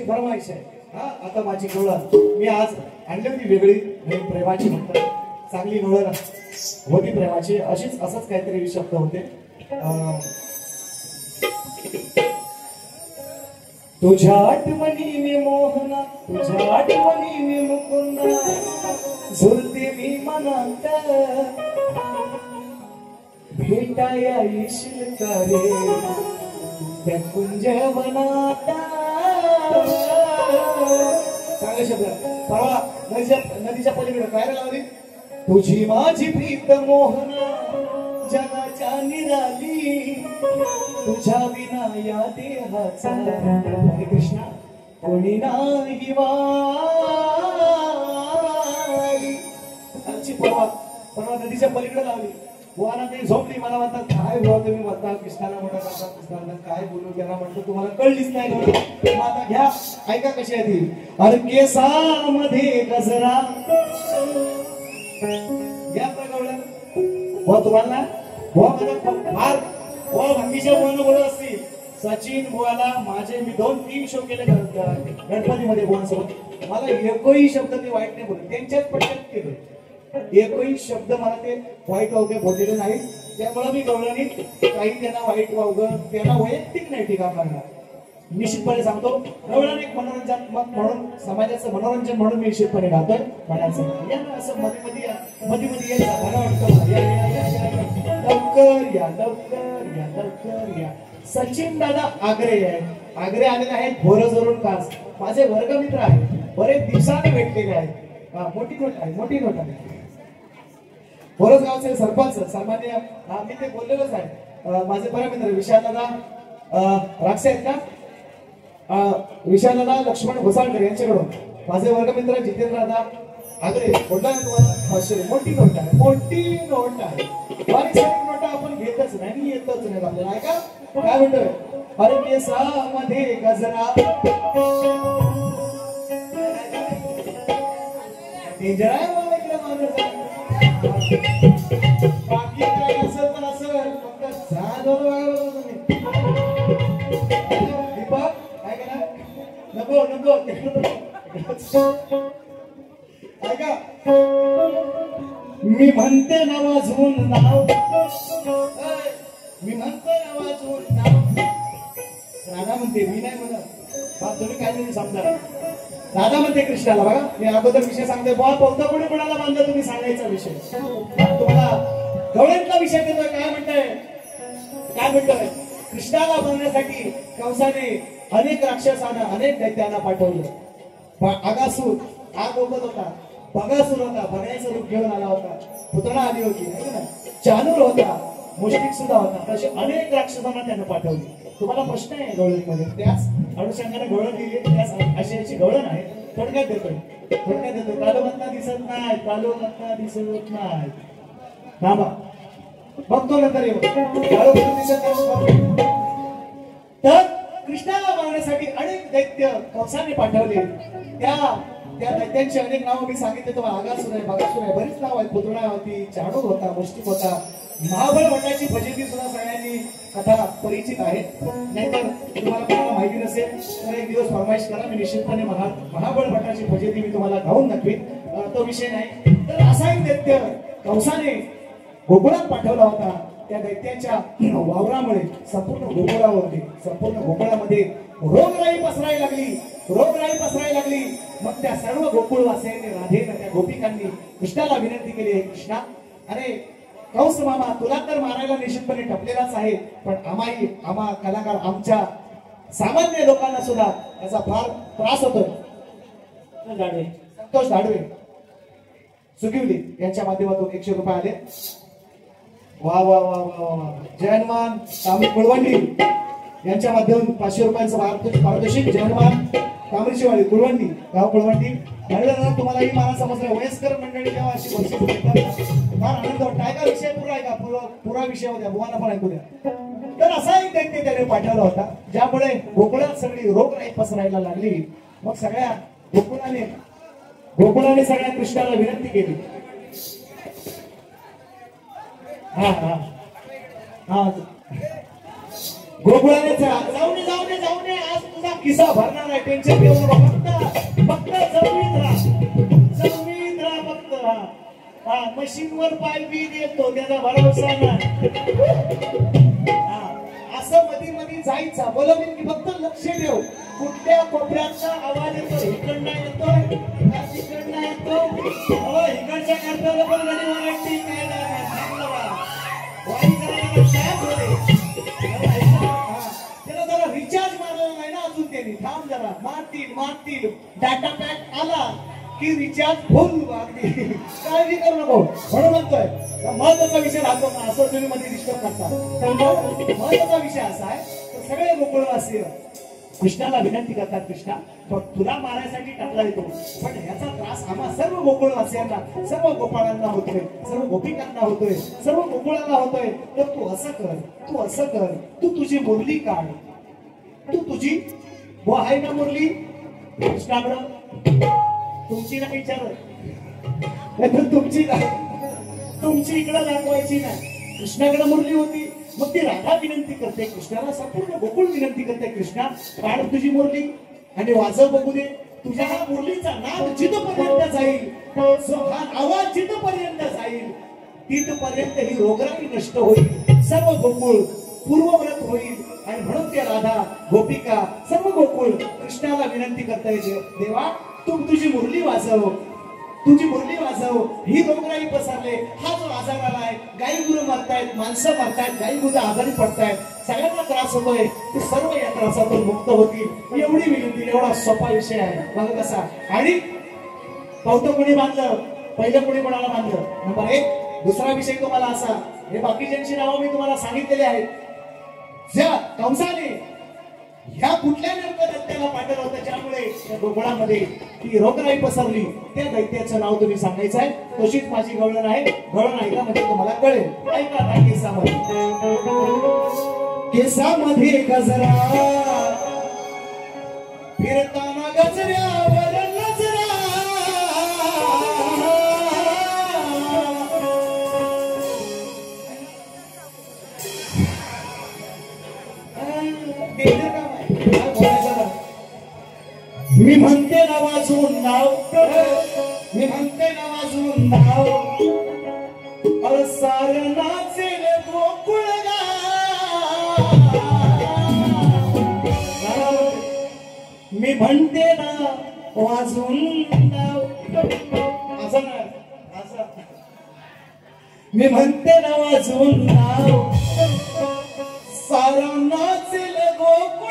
फरमाईश आहे. हा आता माझी गवळण मी आज आणली होती वेगळी प्रेमाची म्हणतात चांगली गवळण होती प्रेमाची असंच काहीतरी शब्द होते. तुझ्या आठवणीने मोहना तुझ्या आठवणीने मुकुंदा झुलते मी मनात भेटाया येशील का रे त्या कुंजवनात. चांगले शब्द परवा नदीच्या पलीकडे काय लावली तुझी माझी प्रीत मोहना जगाच्या निराली तुझ्या विना या देहाचा हरे कृष्णा कोणी नाही वाली. आमची परवा नदीच्या पलीकडे लावली. बुवाना ते झोपली. मला म्हणतात काय बुवा तुम्ही म्हणता कृष्णाला म्हणत असा कृष्णाला काय बोलू त्यांना म्हणतो तुम्हाला कळलीच नाही. आता घ्या ऐका कशी आहे ती. अरे केसामध्ये गजरा घ्या प्रगवलं हो तुम्हाला बुवा माझा फार बुवा भांगीच्या बुवानं बोलत असतील. सचिन बुवाला माझे मी 2-3 शो केले गणपतीमध्ये बुवांसोबत. मला एकही शब्द ते वाईट नाही बोलले. त्यांच्याच पटकन केले. एकही शब्द मला ते वाईट वगैरे बोललेले नाही. त्यामुळे मी गवळणी काही त्यांना वाईट वावगं त्यांना वैयक्तिक नाही टीका करणार. निश्चितपणे सांगतो गवळण एक मनोरंजनात्मक म्हणून समाजाचं मनोरंजन म्हणून मी निश्चितपणे गातोय. म्हणायचं या असं मध्ये मध्ये या लवकर या लवकर या लवकर या. सचिन दादा आग्रे आहे. आग्रे आलेले आहेत भोरजवरून खास. माझे वर्गमित्र आहेत. बरेच दिवसाने भेटलेले आहेत. मोठी नोट आहे मोठी नोट आहे. बोरसगावचे सरपंच सन्मान्य मी ते बोललेलोच आहे. माझे बरे मित्र विशाल दादा राक्षे आहेत का विशाल दादा लक्ष्मण घोसाळकर यांच्याकडून माझे वर्गमित्र जितेंद्र दादा आग्रे बोलला तुम्हाला मोठी नोट आहे मोठी नोट आहे. बारीक सारीक नोटा आपण घेतच नाही येतच नाही आपल्याला. ऐका काय म्हणतोय. अरे केसामध्ये गजरा डेंजर आहे बाकी काय असेल तर असेल फक्त दीपक काय करा नको नको ऐका मी म्हणते ना वाजवून नाव मी म्हणते ना वाजवून नाव. राधा म्हणते मी नाही म्हणत. तुम्ही काय तरी समजा. राधा म्हणते कृष्णाला बघा मी अगोदर विषय सांगते बुवा पौता कोणी कोणाला बांधलं तुम्ही सांगायचा विषय. तुम्हाला गवळ्यांचा विषय देतोय. काय म्हणतोय कृष्णाला बांधण्यासाठी कंसाने अनेक राक्षसांना अनेक दैत्यांना पाठवलं. आगासूर आग ओपत होता. बगासूर होता बघायचं रूप घेऊन आला होता. पुतळा आली होती चानूर होता मुष्टिक सुद्धा होता. तसे अनेक राक्षसांना त्यानं पाठवली. तुम्हाला प्रश्न आहे गवळणीमध्ये त्याच अनुषंगाने गवळण दिली त्याच आशयाची गवळण आहे. थोडक्यात देतोय तालुमधला दिसत नाही तालुमधला दिसत नाही थांबा बघतो नंतर येऊ. तर कृष्णाला मारण्यासाठी अनेक दैत्य कंसाने पाठवले. त्या दैत्यांची अनेक नावं मी सांगितले तुम्हाला. आगासूर आहे बगासूर आहे बरीच नाव आहेत. पुतळा होती चाणूर होता मुष्टिक होता. महाबळ भटाची फजिती सुद्धा सगळ्यांनी कथा परिचित आहे. नाहीतर तुम्हाला कोणाला माहिती नसेल तर एक दिवस फरमाईश करा. मी निश्चितपणे महाबळ भटाची फजिती मी तुम्हाला गाऊन दाखवीन. तो विषय नाही. तर असा एक दैत्य कंसाने गोकुळात पाठवला होता. त्या दैत्याच्या वावरामुळे संपूर्ण गोकुळामध्ये रोगराई पसरायला लागली. मग त्या सर्व गोकुळवासियांनी राधेनं त्या गोपिकांनी कृष्णाला विनंती केली कृष्णा अरे कंस मामा तुला तर मारायला निश्चितपणे टपलेलाच आहे पण आम्हा कलाकार आमच्या सामान्य लोकांना सुद्धा याचा फार त्रास होतो. संतोष धाडवे सुगिवली यांच्या माध्यमातून 100 रुपये आले. वा वा वा वा. जयनमान तामिळ कुळवंडी यांच्या माध्यमातून 500 रुपयांचं पारितोषिक. जयनमान कामरीचीवाडी कुळवंडी गाव कुळवंडी. तुम्हाला ही मला समजलं वयस्कर मंडळी जेव्हा अशी वर्ष फार आनंद वाटतो. ऐका विषय पुरा ऐका पुरा विषय होत्या बुवाना पण ऐकू द्या. तर असा एक दैत्य त्याने पाठवला होता ज्यामुळे गोकुळात सगळी रोगराई पसरायला लागली. मग सगळ्या गोकुळाने सगळ्या कृष्णाला विनंती केली. गोकुळाने जाऊ दे आज तुझा किस्सा भरणार आहे. टेन्शन घेऊ नको. फक्त जमीन राहा फक्त. मशीनवर पाय बी देतो त्याचा भरोसा नाही. असं मध्ये जायचं बोलत की फक्त लक्ष ठेव. कुठल्या कोपऱ्याचा आवाज येतो इकडनं येतोय तिकडनं येतो. इकडच्या करता पण गाडी वाटते काय त्याला जरा रिचार्ज मारलेला नाही ना अजून त्यांनी. थांब जरा मारतील डाटा पॅक आला की रिचार्ज फुल अगदी काळजी करू नको म्हणून म्हणतोय महत्वाचा विषय राहतो ना असं तुम्ही मध्ये डिस्टर्ब करता महत्वाचा विषय असा आहे सगळे गोकुळवासी कृष्णाला विनंती करतात कृष्णा पण तुला मारायसाठी टाकला येतो पण ह्याचा त्रास आम्हा सर्व गोकुळवासियांना सर्व गोपाळांना होतोय सर्व गोपिकांना होतोय सर्व गोकुळांना होतोय तर तू असं कर तू तुझी मुरली काढ तू तुझी वो आहे ना मुरली कृष्णाकडं तुमची ना विचार तुमची इकडं दाखवायची नाही कृष्णाकडे मुरली होती मग ती राधा विनंती करते कृष्णाला संपूर्ण गोकुळ विनंती करते कृष्णा काढ तुझी मुरली आणि वाजव बघू दे तुझ्या हा मुरलीचा नाद जिथपर्यंत जाईल हा आवाज जिथपर्यंत जाईल तिथपर्यंत ही रोगराई नष्ट होईल सर्व गोकुळ पूर्वव्रत होईल आणि म्हणून ते राधा गोपिका सर्व गोकुळ कृष्णाला विनंती करता देवा तू तुझी मुरली वाजव ही रोगराई पसरले हा जो आजार आलाय गाई गुरु मरतायत माणसं मरतायत गाई गुरु आजारी पडतायत सगळ्यांना त्रास होतोय ते सर्व या त्रासातून मुक्त होतील एवढी विनंती एवढा सोपा विषय आहे बघा कसा आणि कौतुक कोणी बांधलं पहिलं कोणी कोणाला बांधलं नंबर 1 दुसरा विषय तुम्हाला असा हे बाकीच्यांची नावं मी तुम्हाला सांगितलेली आहेत ज्या कंसाने ह्या कुठल्या नेमकं दैत्याला पाठवलं होतं ज्यामुळे त्या गोकुळामध्ये ती रोगराई पसरली त्या दैत्याचं नाव तुम्ही सांगायचं आहे तशीच माझी गवळण आहे गवळण ऐका म्हणजे तुम्हाला कळेल ऐका ना केसामध्ये गजरा फिरताना गजऱ्यावर नजरा मी म्हणते ना वाजवून नाव सार नाचेल गोकुळ मी म्हणते ना वाजवून नाव असं ना असं मी म्हणते ना वाजवून नाव सार नाचेल गोकुळ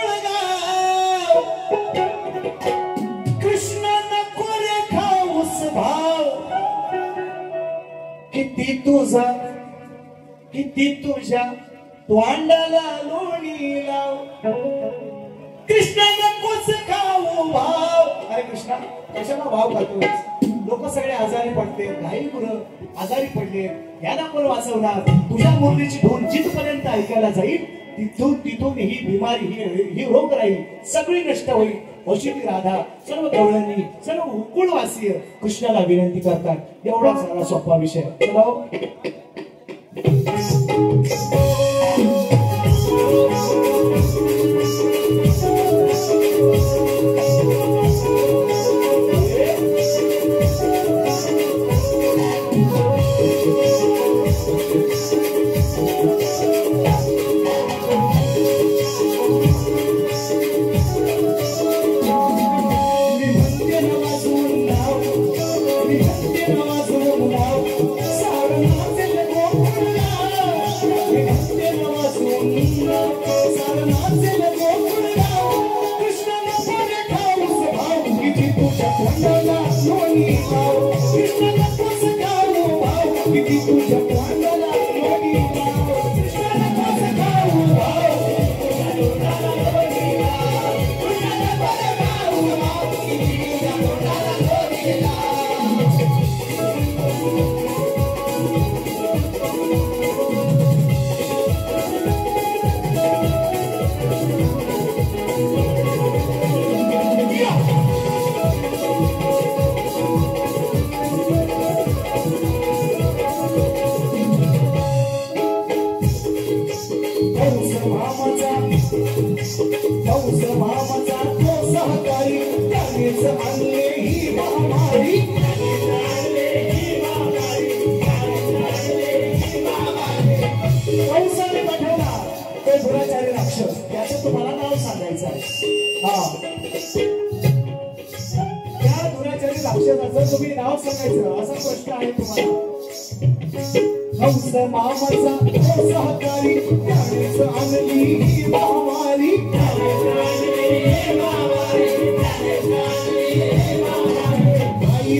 किती तुझ्या तोंडाला लोणी लाव कृष्णा नकोच खाऊ भाव अरे कृष्णा कशाला भाव खातो लोक सगळे आजारी पडते गाई गुरं आजारी पडले यांना कोण वाचवणार तुझ्या मुरलीची धून जिथपर्यंत ऐकायला जाईल तिथून ही बिमारी ही रोग राहील सगळी नष्ट होईल अशी ती राधा सर्व गवळणी सर्व गोकुळवासीय कृष्णाला विनंती करतात एवढा सारा सोपा विषय तुम्ही नाव सांगायचं असा प्रश्न आहे तुम्हाला कंस मामाचा सहकारी त्यानेच आणली ही महामारी आई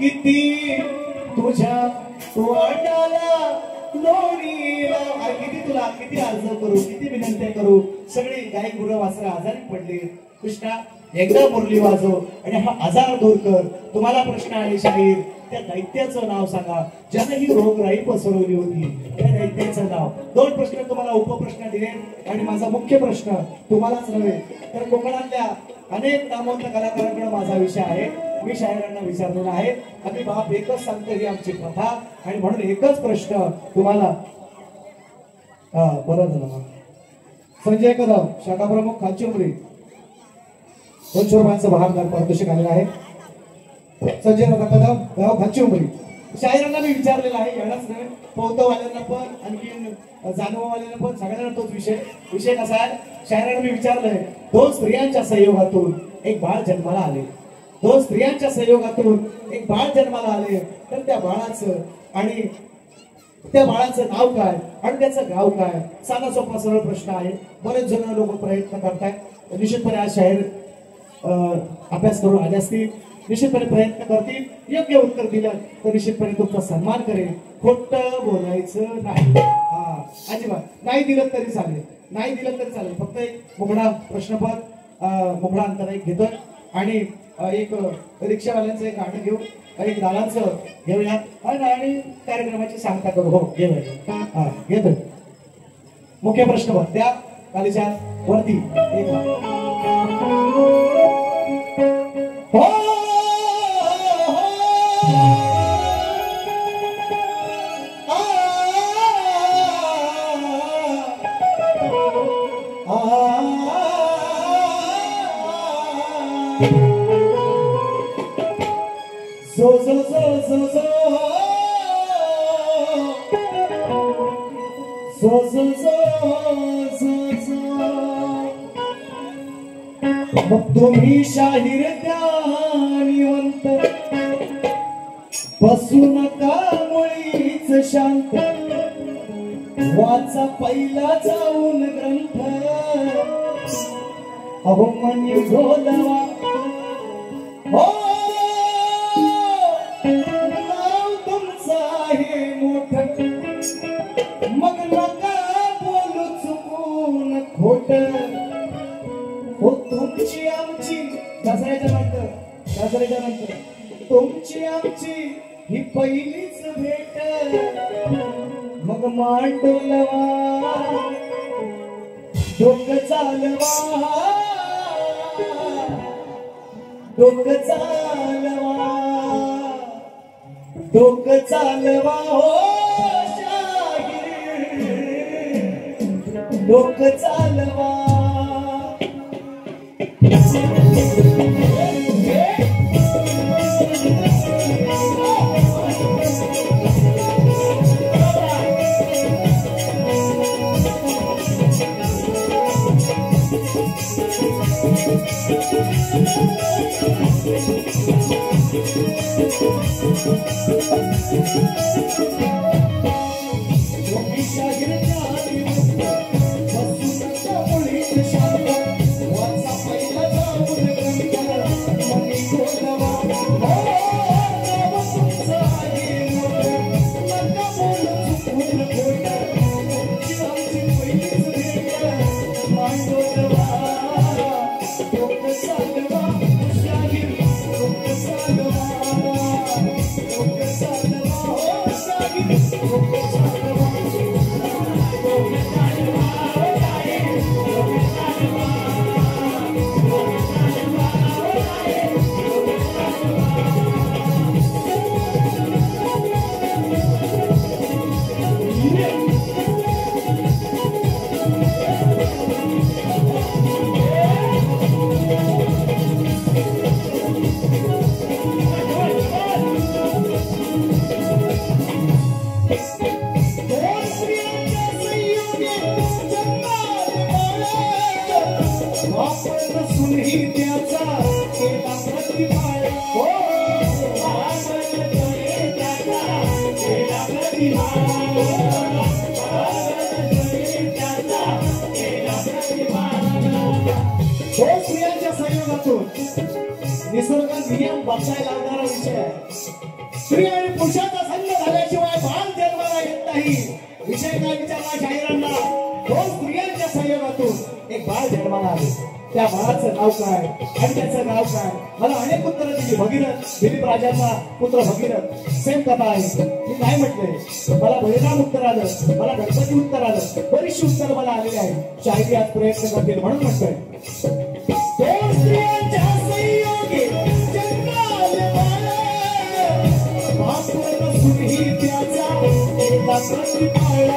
किती तुझ्या तोंडाला लोणीला किती तुला किती अर्ज करू किती विनंत्या करू सगळे गायक गुरु वासरा आजारी पडले कृष्णा एकदा मुरली वाजव आणि हा आजार दूर कर तुम्हाला प्रश्न आले शाहीर त्या दैत्याचं नाव सांगा ज्याने ही रोगराई पसरवली होती त्या दैत्याचं नाव दोन प्रश्न तुम्हाला उपप्रश्न दिले आणि माझा मुख्य प्रश्न तुम्हालाच नव्हे तर कोकणातल्या अनेक नामवंत कलाकारांकडे माझा विषय आहे मी शाहिरांना विचारलेला आहे आम्ही बाप एकच सांगतो ही आमची प्रथा आणि म्हणून एकच प्रश्न तुम्हाला परत झाला संजय कदम शाखा प्रमुख खालचुंबरी 200 रुपयांचा भागदार पारितोषिक आलेला आहे संजय कदम गाव खालचुंबरी शाहिरांना मी विचारलेला आहे एवढाच नाही पौतवाल्यांना पण आणखी जानवावाल्यांना पण सगळ्यांना तोच विषय कसा आहे शाहिरांना मी विचारलंय दोन स्त्रियांच्या संयोगातून एक बाळ जन्माला आले दोन स्त्रियांच्या संयोगातून एक बाळ जन्माला आले तर त्या बाळाचं आणि त्या बाळाचं नाव काय आणि त्याचं गाव काय? साधा सोपा सरळ प्रश्न आहे. बरेच जण लोक प्रयत्न करतायत. निश्चितपणे आज शाहीर अभ्यास करून आले असतील, निश्चितपणे प्रयत्न करतील. योग्य उत्तर दिलं तर निश्चितपणे तुमचा सन्मान करेल. खोटं बोलायचं नाही. हा अजिबात नाही दिलं तरी चालेल, नाही दिलं तरी चालेल. फक्त एक मुघडा प्रश्नपद मुघडा अंतर एक घेतोय आणि एक रिक्षावाल्यांचं एक गाणं घेऊ, एक दादांचं घेऊया आणि कार्यक्रमाची सांगता करू. हो घेऊया. हा घेतोय. मुख्य प्रश्न त्या खालीच्या वरती एक हो so so so so so so so so so मग तुम्ही शाहीर ज्ञानिवंत बसू नका मुळीच शांत, वाचा पहिला जाऊन ग्रंथ. अहो मनी गोलवा हो नाव तुमचं आहे मोठं, मग नका बोलू चुकून खोट. हो तुमची आमची दसऱ्याच्या नंतर तुमची आमची ही पहिलीच भेट. मग मांडोलवा डोकं चालवा, डोकं चालवा, डोकं चालवा हो शाहीर, डोकं चालवा. निसर्गात नियम बदलायला लावणारा विषय आहे. स्त्री आणि पुरुषाचा संग झाल्याशिवाय बाळ जन्माला येत नाही. विषय काय विचारला शाहिरांना? दोन स्त्रियांच्या संयोगातून एक बाळ जन्माला आले. त्या बाळाचं नाव काय आणि त्याचं नाव काय? मला अनेक उत्तरं दिली. भगीरथ, दिलीप राजांचा पुत्र भगीरथ, सेम कथा आहे. मी नाही म्हटलंय, मला बलिराम उत्तर आलं, मला गणपती उत्तर आलं, बरीचशी उत्तर मला आलेली आहे. शाहिरी आज प्रयत्न करतील म्हणून म्हणतोय. दोन स्त्रियांच्या संयोगी जन्माले बाळ, बापून सुनही त्याचा एका प्रतिपाळ.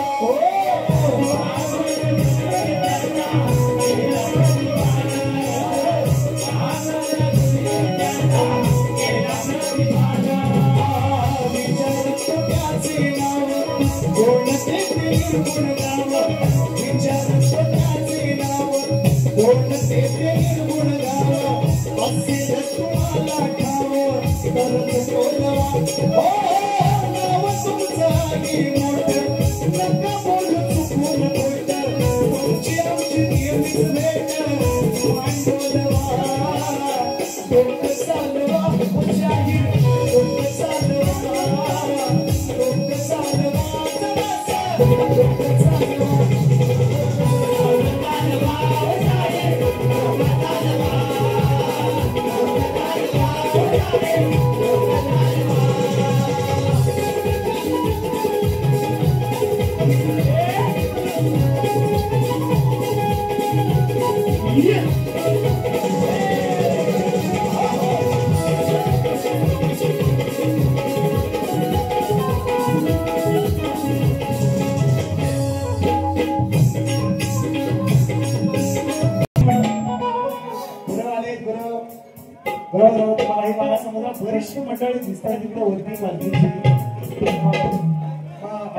Oh, वरिष्ठ मंडळी दिसतात तिकडे वरती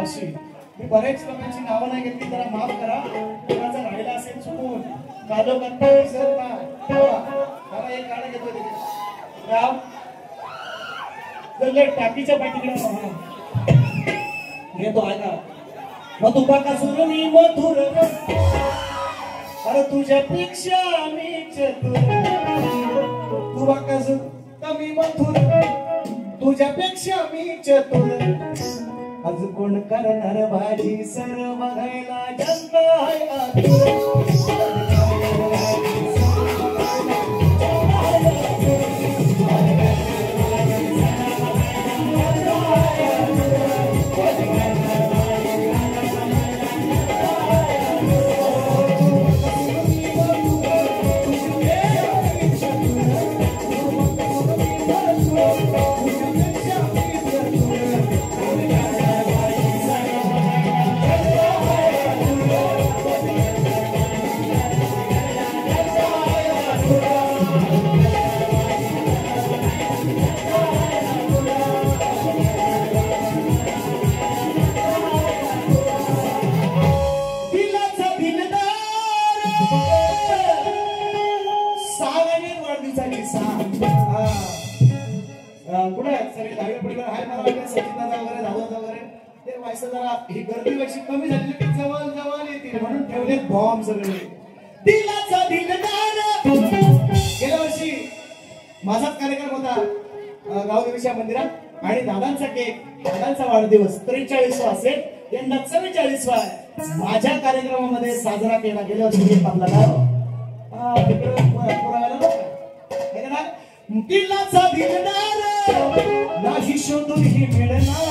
अशी मी बरेच लोकांची नावं नाही घेतली जरा माफ करा कोणाचा राहिला असेल चुकून कालो करता विसरत नाही एक गाणं घेतो राम जर टाकीच्या पाठीकडे घेतो ऐका मधुबाकासूर मी मधुर अरे तुझ्यापेक्षा मी चतुर तू बाकासूर कमी मधुर तुझ्यापेक्षा मी चतुर आज कोण करणार भाजी सर बघायला जन्म आहे आतुर ही गर्दी कशी कमी झाली जवळ जवळ येते म्हणून ठेवले बॉम्ब सगळे दिलाचा दिलदार गेल्या वर्षी माझाच कार्यक्रम होता गावदेवीच्या मंदिरात आणि दादांचा केक दादांचा वाढदिवस 43वा असेल यंदा 44वा आहे माझ्या कार्यक्रमामध्ये साजरा केला गेल्या वर्षी केक कापला का दिलाचा दिलदार नाही शोधून ही मिळणार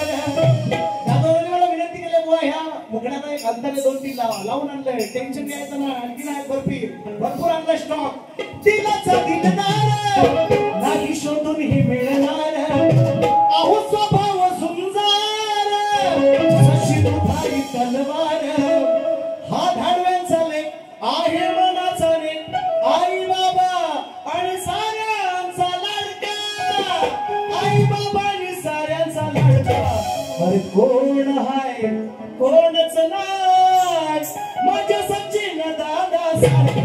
मुकड्याला एक अंतरे 2-3 लावून आणलंय टेन्शन घ्यायचं ना आणखी नाही भरपूर आणलं स्टॉक दिलाचा दिलदार नाही शोधून ही मिळणार अहो स्वभाव सुंदर जशी दुधारी तलवार हा धाडव्यांचा लेख आहे मनाचा लेख आई बाबा आणि साऱ्यांचा लाडका आई बाबा आणि साऱ्यांचा लाडका अरे कोण हाय कोणच नाही माझ्या सचिन दादा सारखा